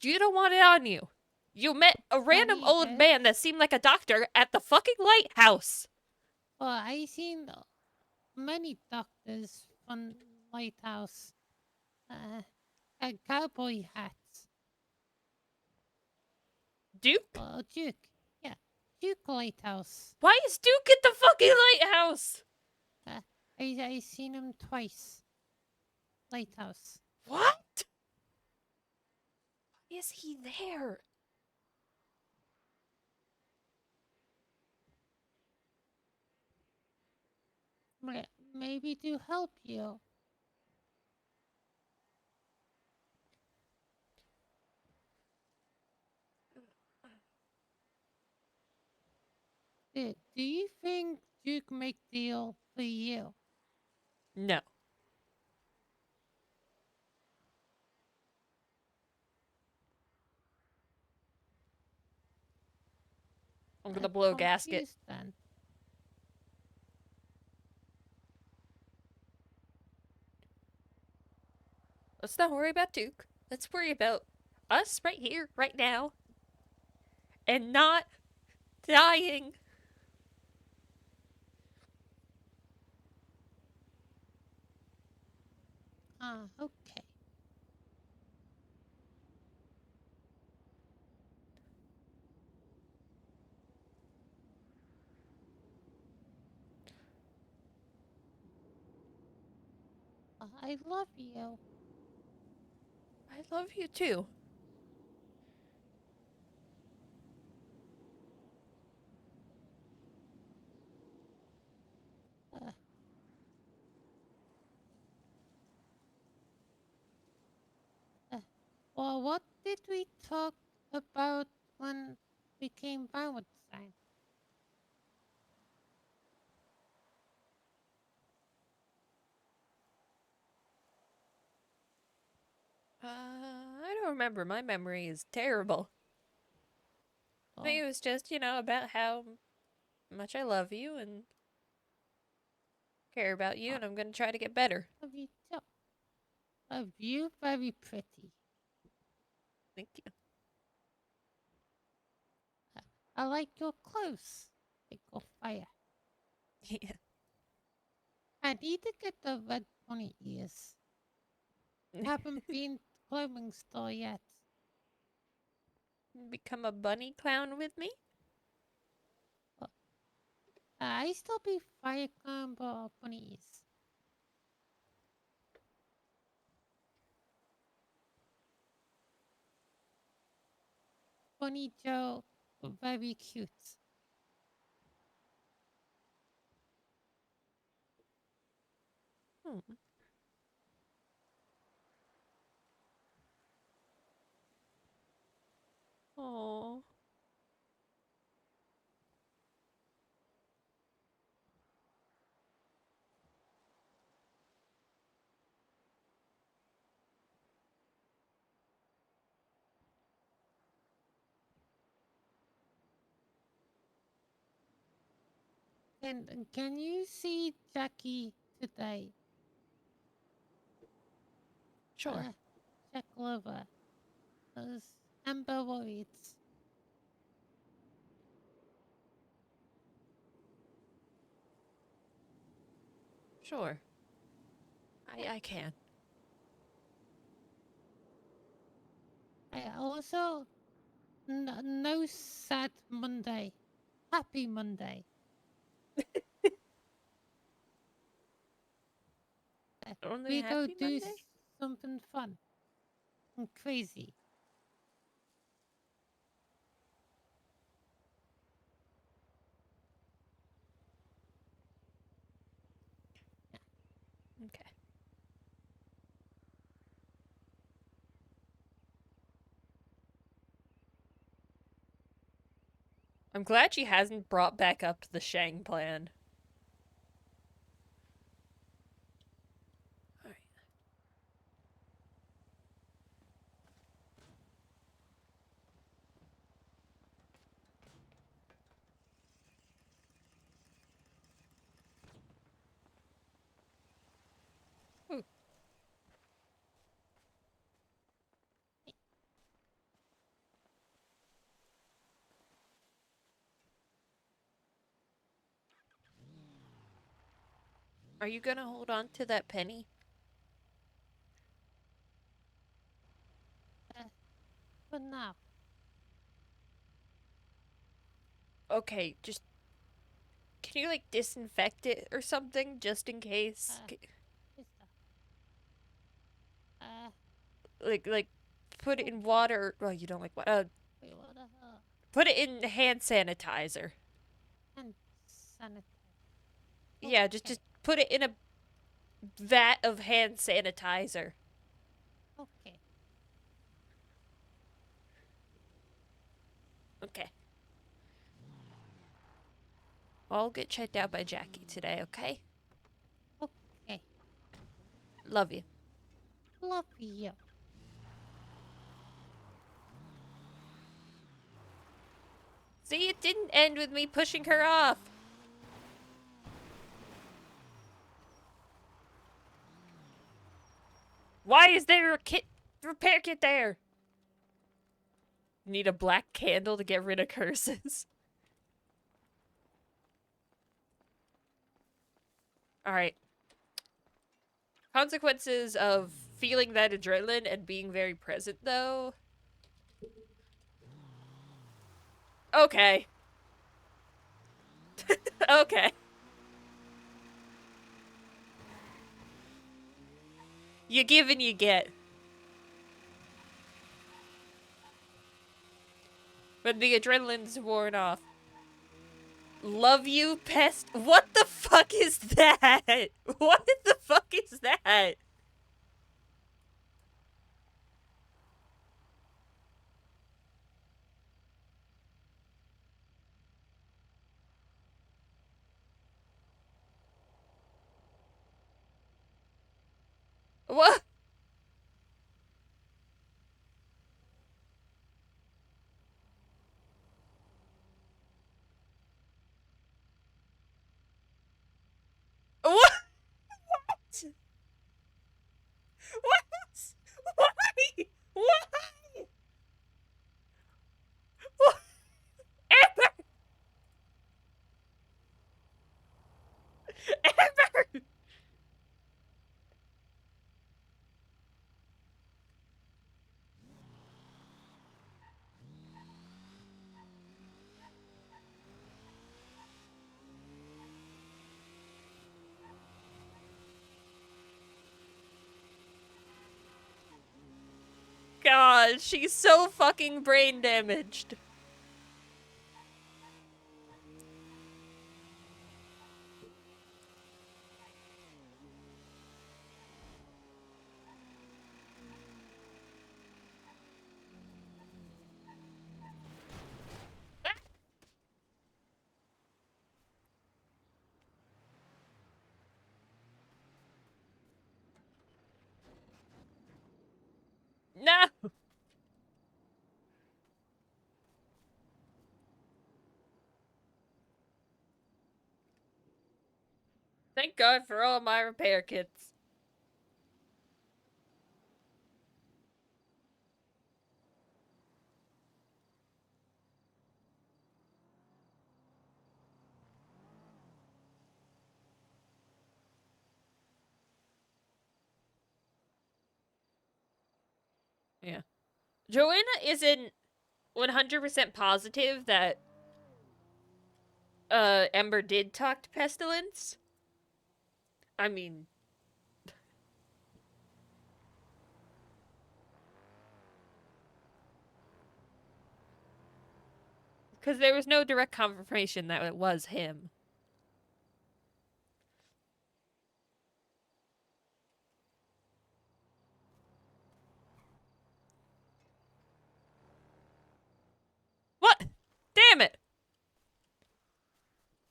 you don't want it on you. You met a random Penny old man that seemed like a doctor at the fucking lighthouse. Well, I seen many doctors from Lighthouse. And cowboy hats. Duke? Duke. Yeah, Duke Lighthouse. Why is Duke at the fucking lighthouse? I seen him twice. Lighthouse. What? Why is he there? Maybe to help you. Do you think Duke make deal for you? No. I'm gonna blow a gasket. Then. Let's not worry about Duke. Let's worry about us right here, right now. And not dying. Okay. I love you. I love you too. Uh, well, what did we talk about when we came Vinewood sign? I don't remember. My memory is terrible. I think Oh, it was just, about how much I love you and care about you, and I'm gonna try to get better. love you too. Love you, very pretty. Thank you. I like your clothes. They go fire. Yeah. I need to get the red pony ears. Haven't been to clothing store yet. Become a bunny clown with me? I still be fire clown pony ears. Bunny Joe, very cute. Hmm. Oh. And can you see Jackie today? Sure. Check over. Those Ember worried. Sure. I can. I also no sad Monday. Happy Monday. Only We go happy do Monday? something fun and crazy. Okay. I'm glad she hasn't brought back up the Shang plan. Alright. Ooh. Are you gonna hold on to that penny? For now. Okay, just can you disinfect it or something just in case? Sister. Uh, Like put it in water. Well, you don't like what? wait, what the hell? Put it in hand sanitizer. And sanitize. Yeah, just put it in a vat of hand sanitizer. Okay. Okay. I'll get checked out by Jackie today, okay? Okay. Love you. Love you. See, it didn't end with me pushing her off. Why is there a repair kit there? Need a black candle to get rid of curses. Alright. Consequences of feeling that adrenaline and being very present, though. Okay. Okay. You give and you get. When the adrenaline's worn off. Love you, pest. What the fuck is that? What the fuck is that? What? What? What? Why? Why? What? Ember! Ember! God, she's so fucking brain damaged. No! Thank God for all my repair kits. Yeah. Joanna isn't 100% positive that Ember did talk to Pestilence. I mean, because there was no direct confirmation that it was him. What? Damn it!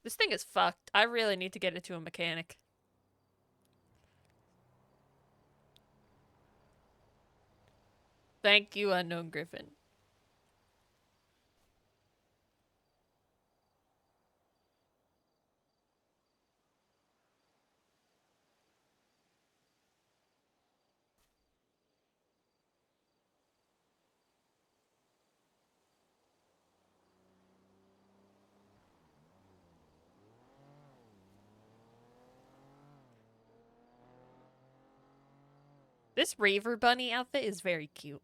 This thing is fucked. I really need to get it to a mechanic. Thank you, Unknown Griffin. This Raver Bunny outfit is very cute.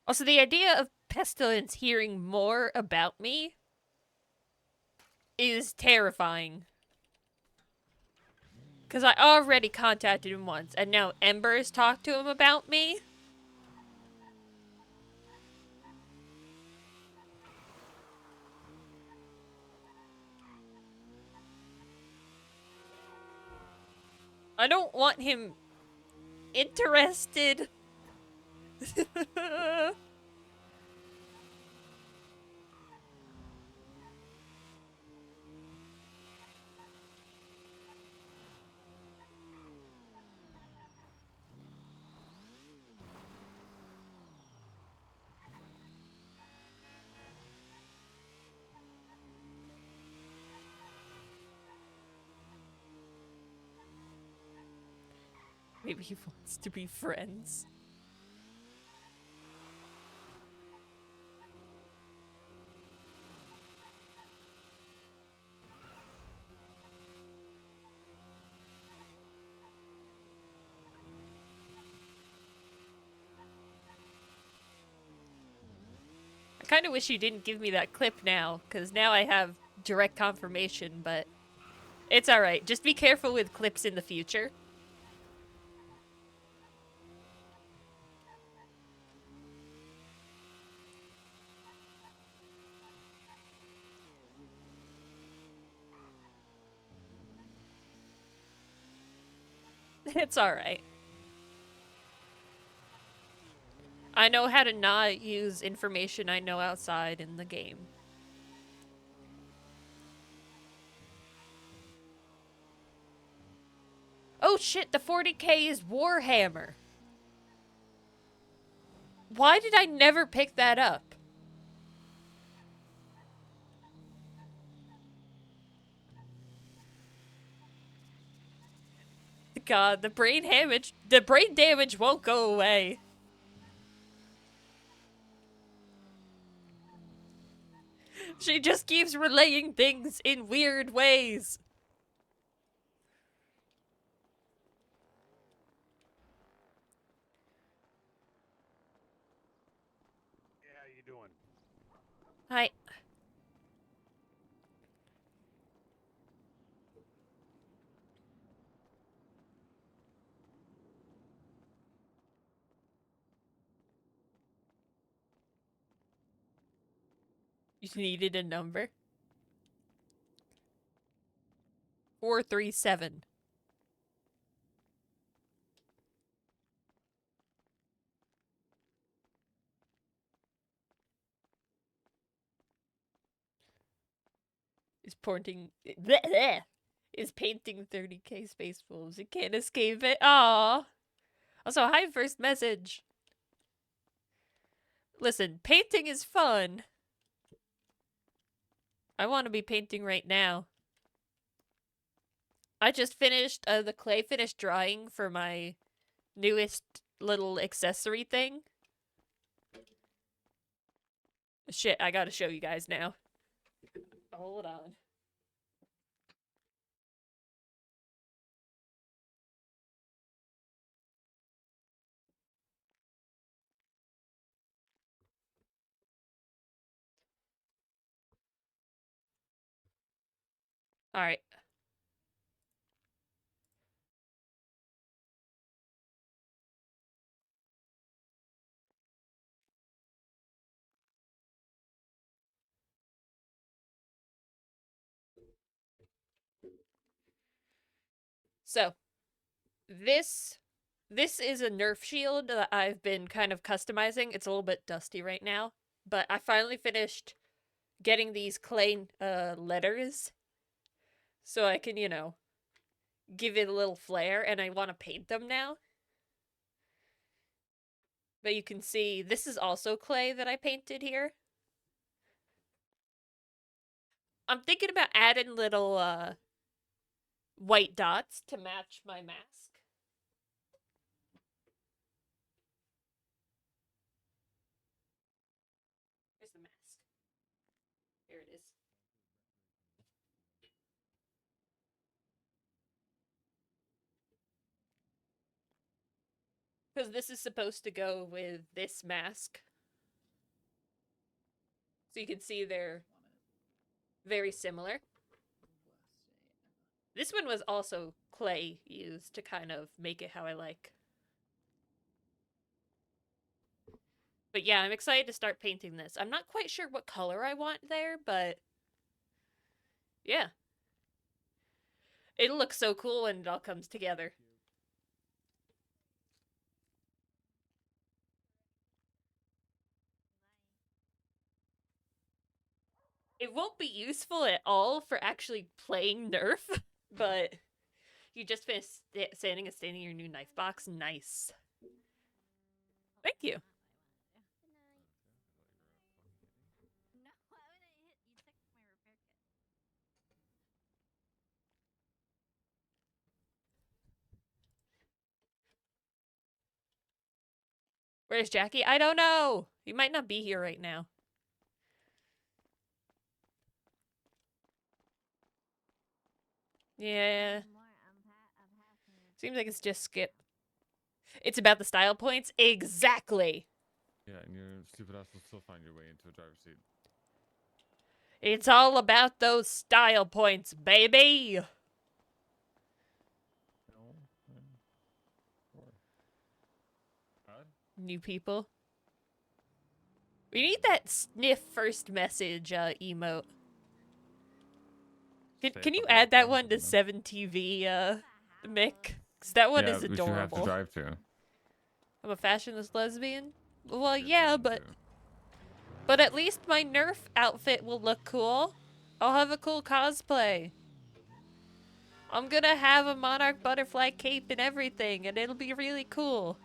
Also, the idea of Pestilence hearing more about me is terrifying. Because I already contacted him once, and now Ember has talked to him about me. I don't want him interested. Maybe he wants to be friends. I kind of wish you didn't give me that clip now, because now I have direct confirmation, but it's alright. Just be careful with clips in the future. It's alright. I know how to not use information I know outside in the game. Oh shit, the 40k is Warhammer. Why did I never pick that up? God, the brain damage won't go away. She just keeps relaying things in weird ways. Yeah, how you doing? Hi. You needed a number? 437. Is pointing bleh, bleh, is painting 30k space wolves. You can't escape it. Aww. Also, hi, first message. Listen, painting is fun. I want to be painting right now. I just finished the clay finished drying for my newest little accessory thing. Shit, I gotta show you guys now. Hold on. Alright. So, this is a Nerf shield that I've been kind of customizing. It's a little bit dusty right now, but I finally finished getting these clay letters so I can, you know, give it a little flair, and I want to paint them now. But you can see this is also clay that I painted here. I'm thinking about adding little white dots to match my mask. Where's the mask? Here it is. Because this is supposed to go with this mask. So you can see they're very similar. This one was also clay used to kind of make it how I like. But yeah, I'm excited to start painting this. I'm not quite sure what color I want there, but yeah. It'll look so cool when it all comes together. It won't be useful at all for actually playing Nerf, but you just finished sanding and staining your new knife box. Nice. Thank you. Where's Jackie? I don't know. He might not be here right now. Yeah. Seems like it's just Skip. It's about the style points? Exactly. Yeah, and your stupid ass will still find your way into a driver's seat. It's all about those style points, baby! No. Or. What? New people. We need that sniff first message emote. Can you add that one to 7TV, Mick? Because that one Yeah, is which you have to adorable. drive to. I'm a fashionist lesbian? Well, You're yeah, going but... to. But at least my Nerf outfit will look cool. I'll have a cool cosplay. I'm gonna have a monarch butterfly cape and everything, and it'll be really cool.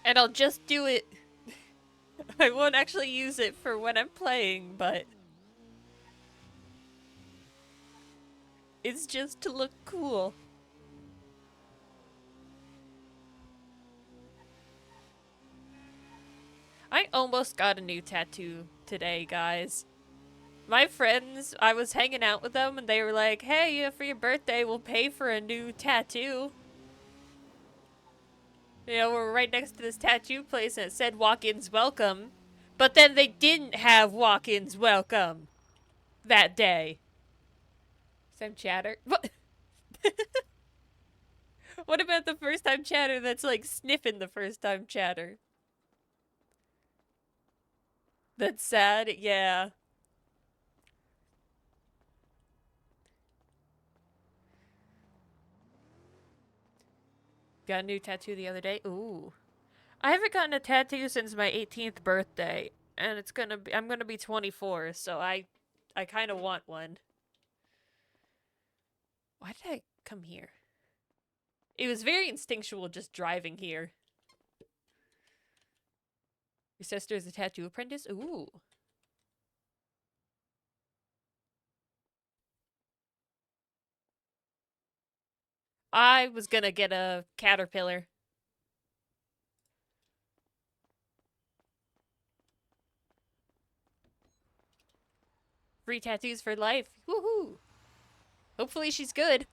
And I'll just do it. I won't actually use it for when I'm playing, but... It's just to look cool. I almost got a new tattoo today, guys. My friends, I was hanging out with them and they were like, hey, for your birthday, we'll pay for a new tattoo. You know, we're right next to this tattoo place and it said walk-ins welcome. But then they didn't have walk-ins welcome that day. Some chatter. What? What about the first time chatter that's like sniffing the first time chatter? That's sad, yeah. Got a new tattoo the other day. Ooh. I haven't gotten a tattoo since my 18th birthday. And it's gonna be I'm gonna be 24, so I kinda want one. Why did I come here? It was very instinctual just driving here. Your sister is a tattoo apprentice? Ooh. I was gonna get a caterpillar. Free tattoos for life. Woohoo! Hopefully she's good.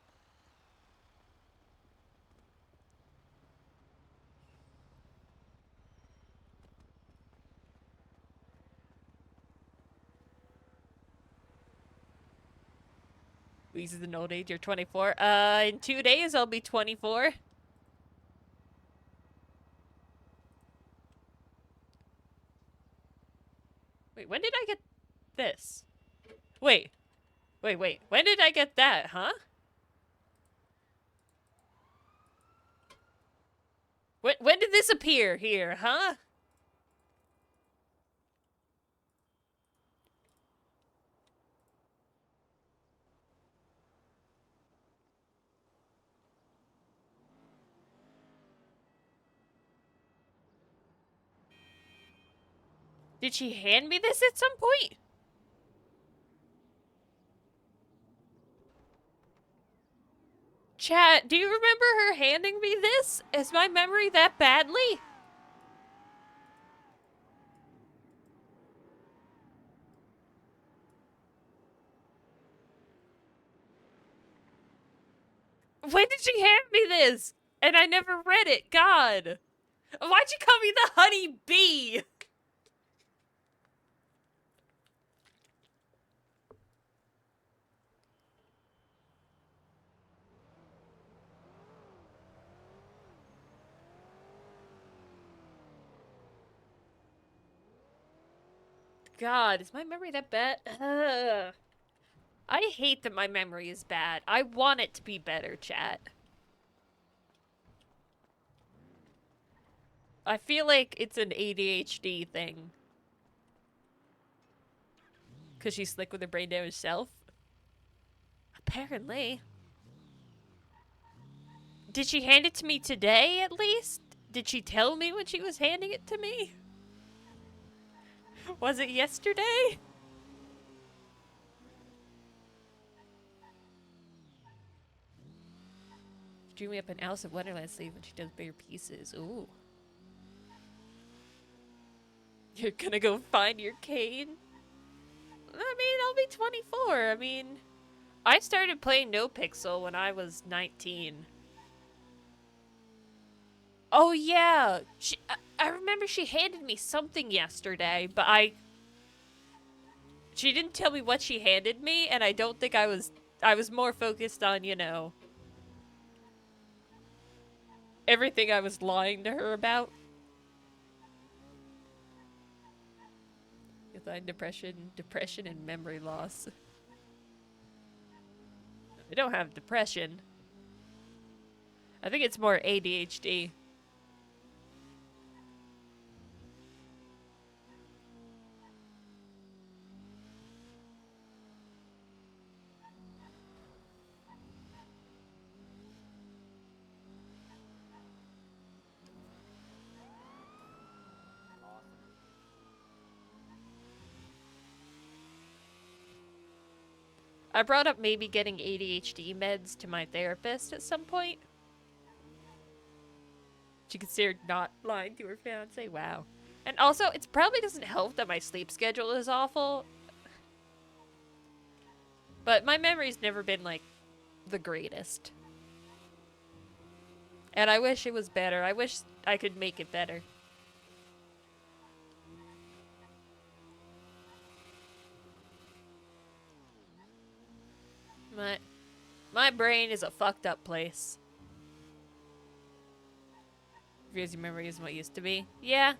This is an old age. You're 24. In 2 days I'll be 24. Wait, when did I get this? Wait. Wait. When did I get that, huh? When did this appear here, huh? Did she hand me this at some point? Chat, do you remember her handing me this? Is my memory that badly? When did she hand me this? And I never read it. God. Why'd you call me the honey bee? God, is my memory that bad? Ugh. I hate that my memory is bad. I want it to be better, chat. I feel like it's an ADHD thing. Because she's slick with her brain damage self? Apparently. Did she hand it to me today, at least? Did she tell me when she was handing it to me? Was it yesterday? She drew me up an Alice in Wonderland sleeve when she does bigger pieces. Ooh. You're gonna go find your cane? I mean, I'll be 24. I mean, I started playing No Pixel when I was 19. Oh yeah, I remember she handed me something yesterday, but she didn't tell me what she handed me, and I don't think I was more focused on, you know, everything I was lying to her about. Depression and memory loss. I don't have depression. I think it's more ADHD. I brought up maybe getting ADHD meds to my therapist at some point. She considered not lying to her fiance. Wow. And also, it probably doesn't help that my sleep schedule is awful. But my memory's never been, like, the greatest. And I wish it was better. I wish I could make it better. My brain is a fucked up place. Because your memory isn't what it used to be. Yeah.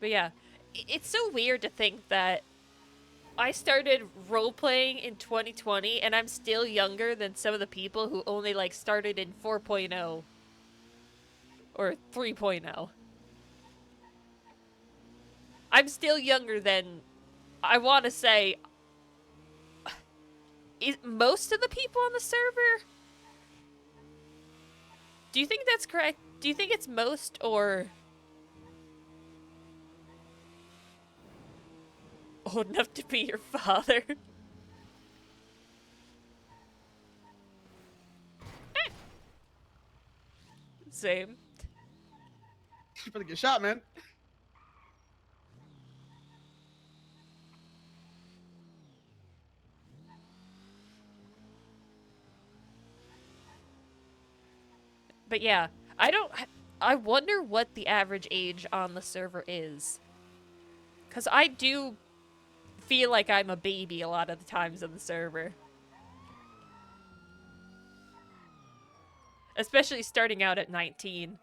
But yeah, it's so weird to think that I started role-playing in 2020 and I'm still younger than some of the people who only, like, started in 4.0 or 3.0. I'm still younger than, I want to say, most of the people on the server? Do you think that's correct? Do you think it's most, or old enough to be your father? Same. You better get shot, man. But yeah, I wonder what the average age on the server is. Because I do feel like I'm a baby a lot of the times on the server. Especially starting out at 19.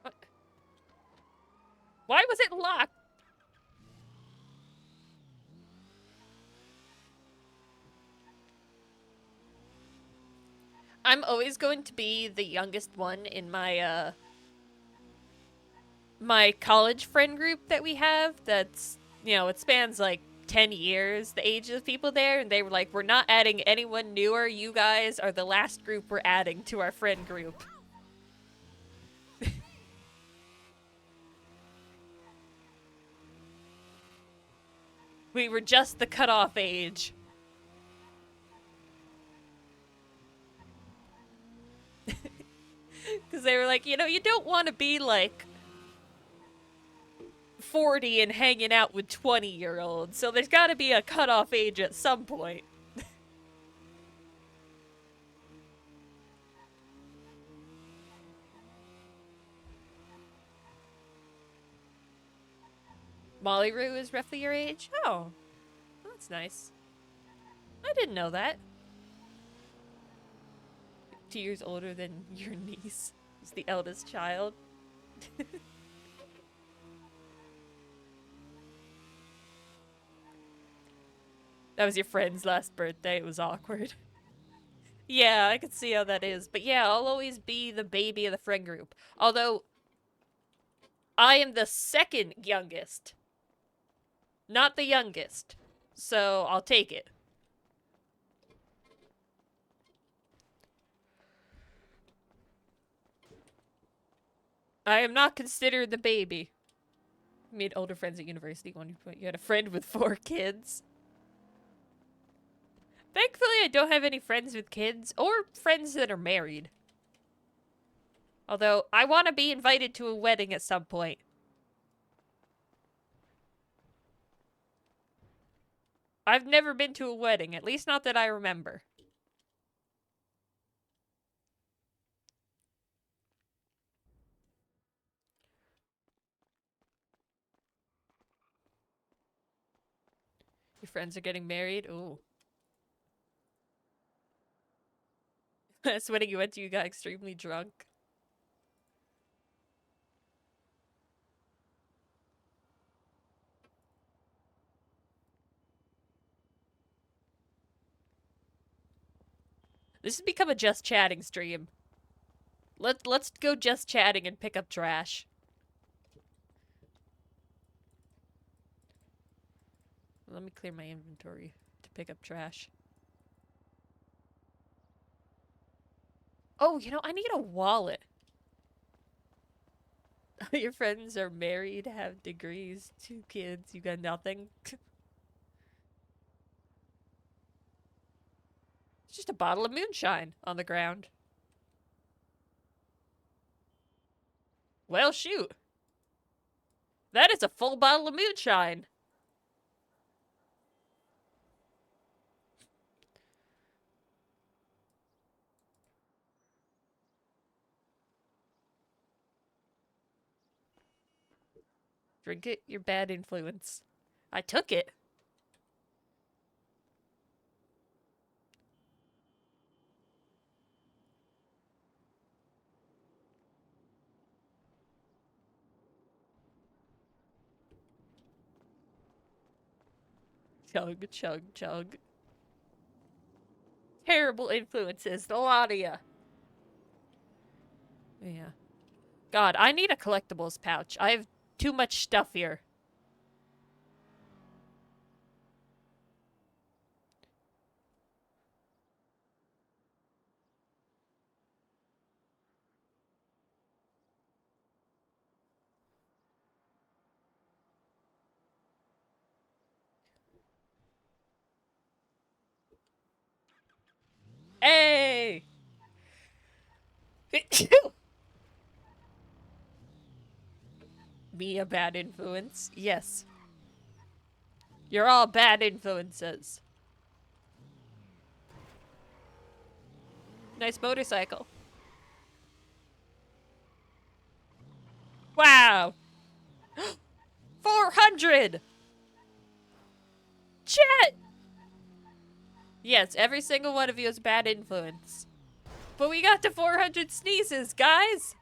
What? Why was it locked? I'm always going to be the youngest one in my, my college friend group that we have. That's, you know, it spans like 10 years, the age of people there. And they were like, we're not adding anyone newer. You guys are the last group we're adding to our friend group. We were just the cutoff age. Because they were like, you know, you don't want to be like 40 and hanging out with 20-year-olds, so there's got to be a cutoff age at some point. Molly Roo is roughly your age? Oh, that's nice. I didn't know that. 2 years older than your niece, who's the eldest child. That was your friend's last birthday. It was awkward. Yeah, I could see how that is. But yeah, I'll always be the baby of the friend group. Although, I am the second youngest. Not the youngest. So, I'll take it. I am not considered the baby. Made older friends at university. You had a friend with 4 kids. Thankfully, I don't have any friends with kids or friends that are married. Although, I want to be invited to a wedding at some point. I've never been to a wedding, at least not that I remember. Your friends are getting married? Ooh. This wedding you went to, you got extremely drunk. This has become a just chatting stream. Let's go just chatting and pick up trash. Let me clear my inventory to pick up trash. Oh, you know, I need a wallet. Your friends are married, have degrees, 2 kids, you got nothing. It's just a bottle of moonshine on the ground. Well, shoot. That is a full bottle of moonshine. Drink it, your bad influence. I took it. Chug, chug, chug. Terrible influences, the lot of ya. Yeah. God, I need a collectibles pouch. I have too much stuff here. Hey! Me a bad influence? Yes. You're all bad influences. Nice motorcycle. Wow! 400! Chat! Yes, every single one of you is bad influence. But we got to 400 sneezes, guys!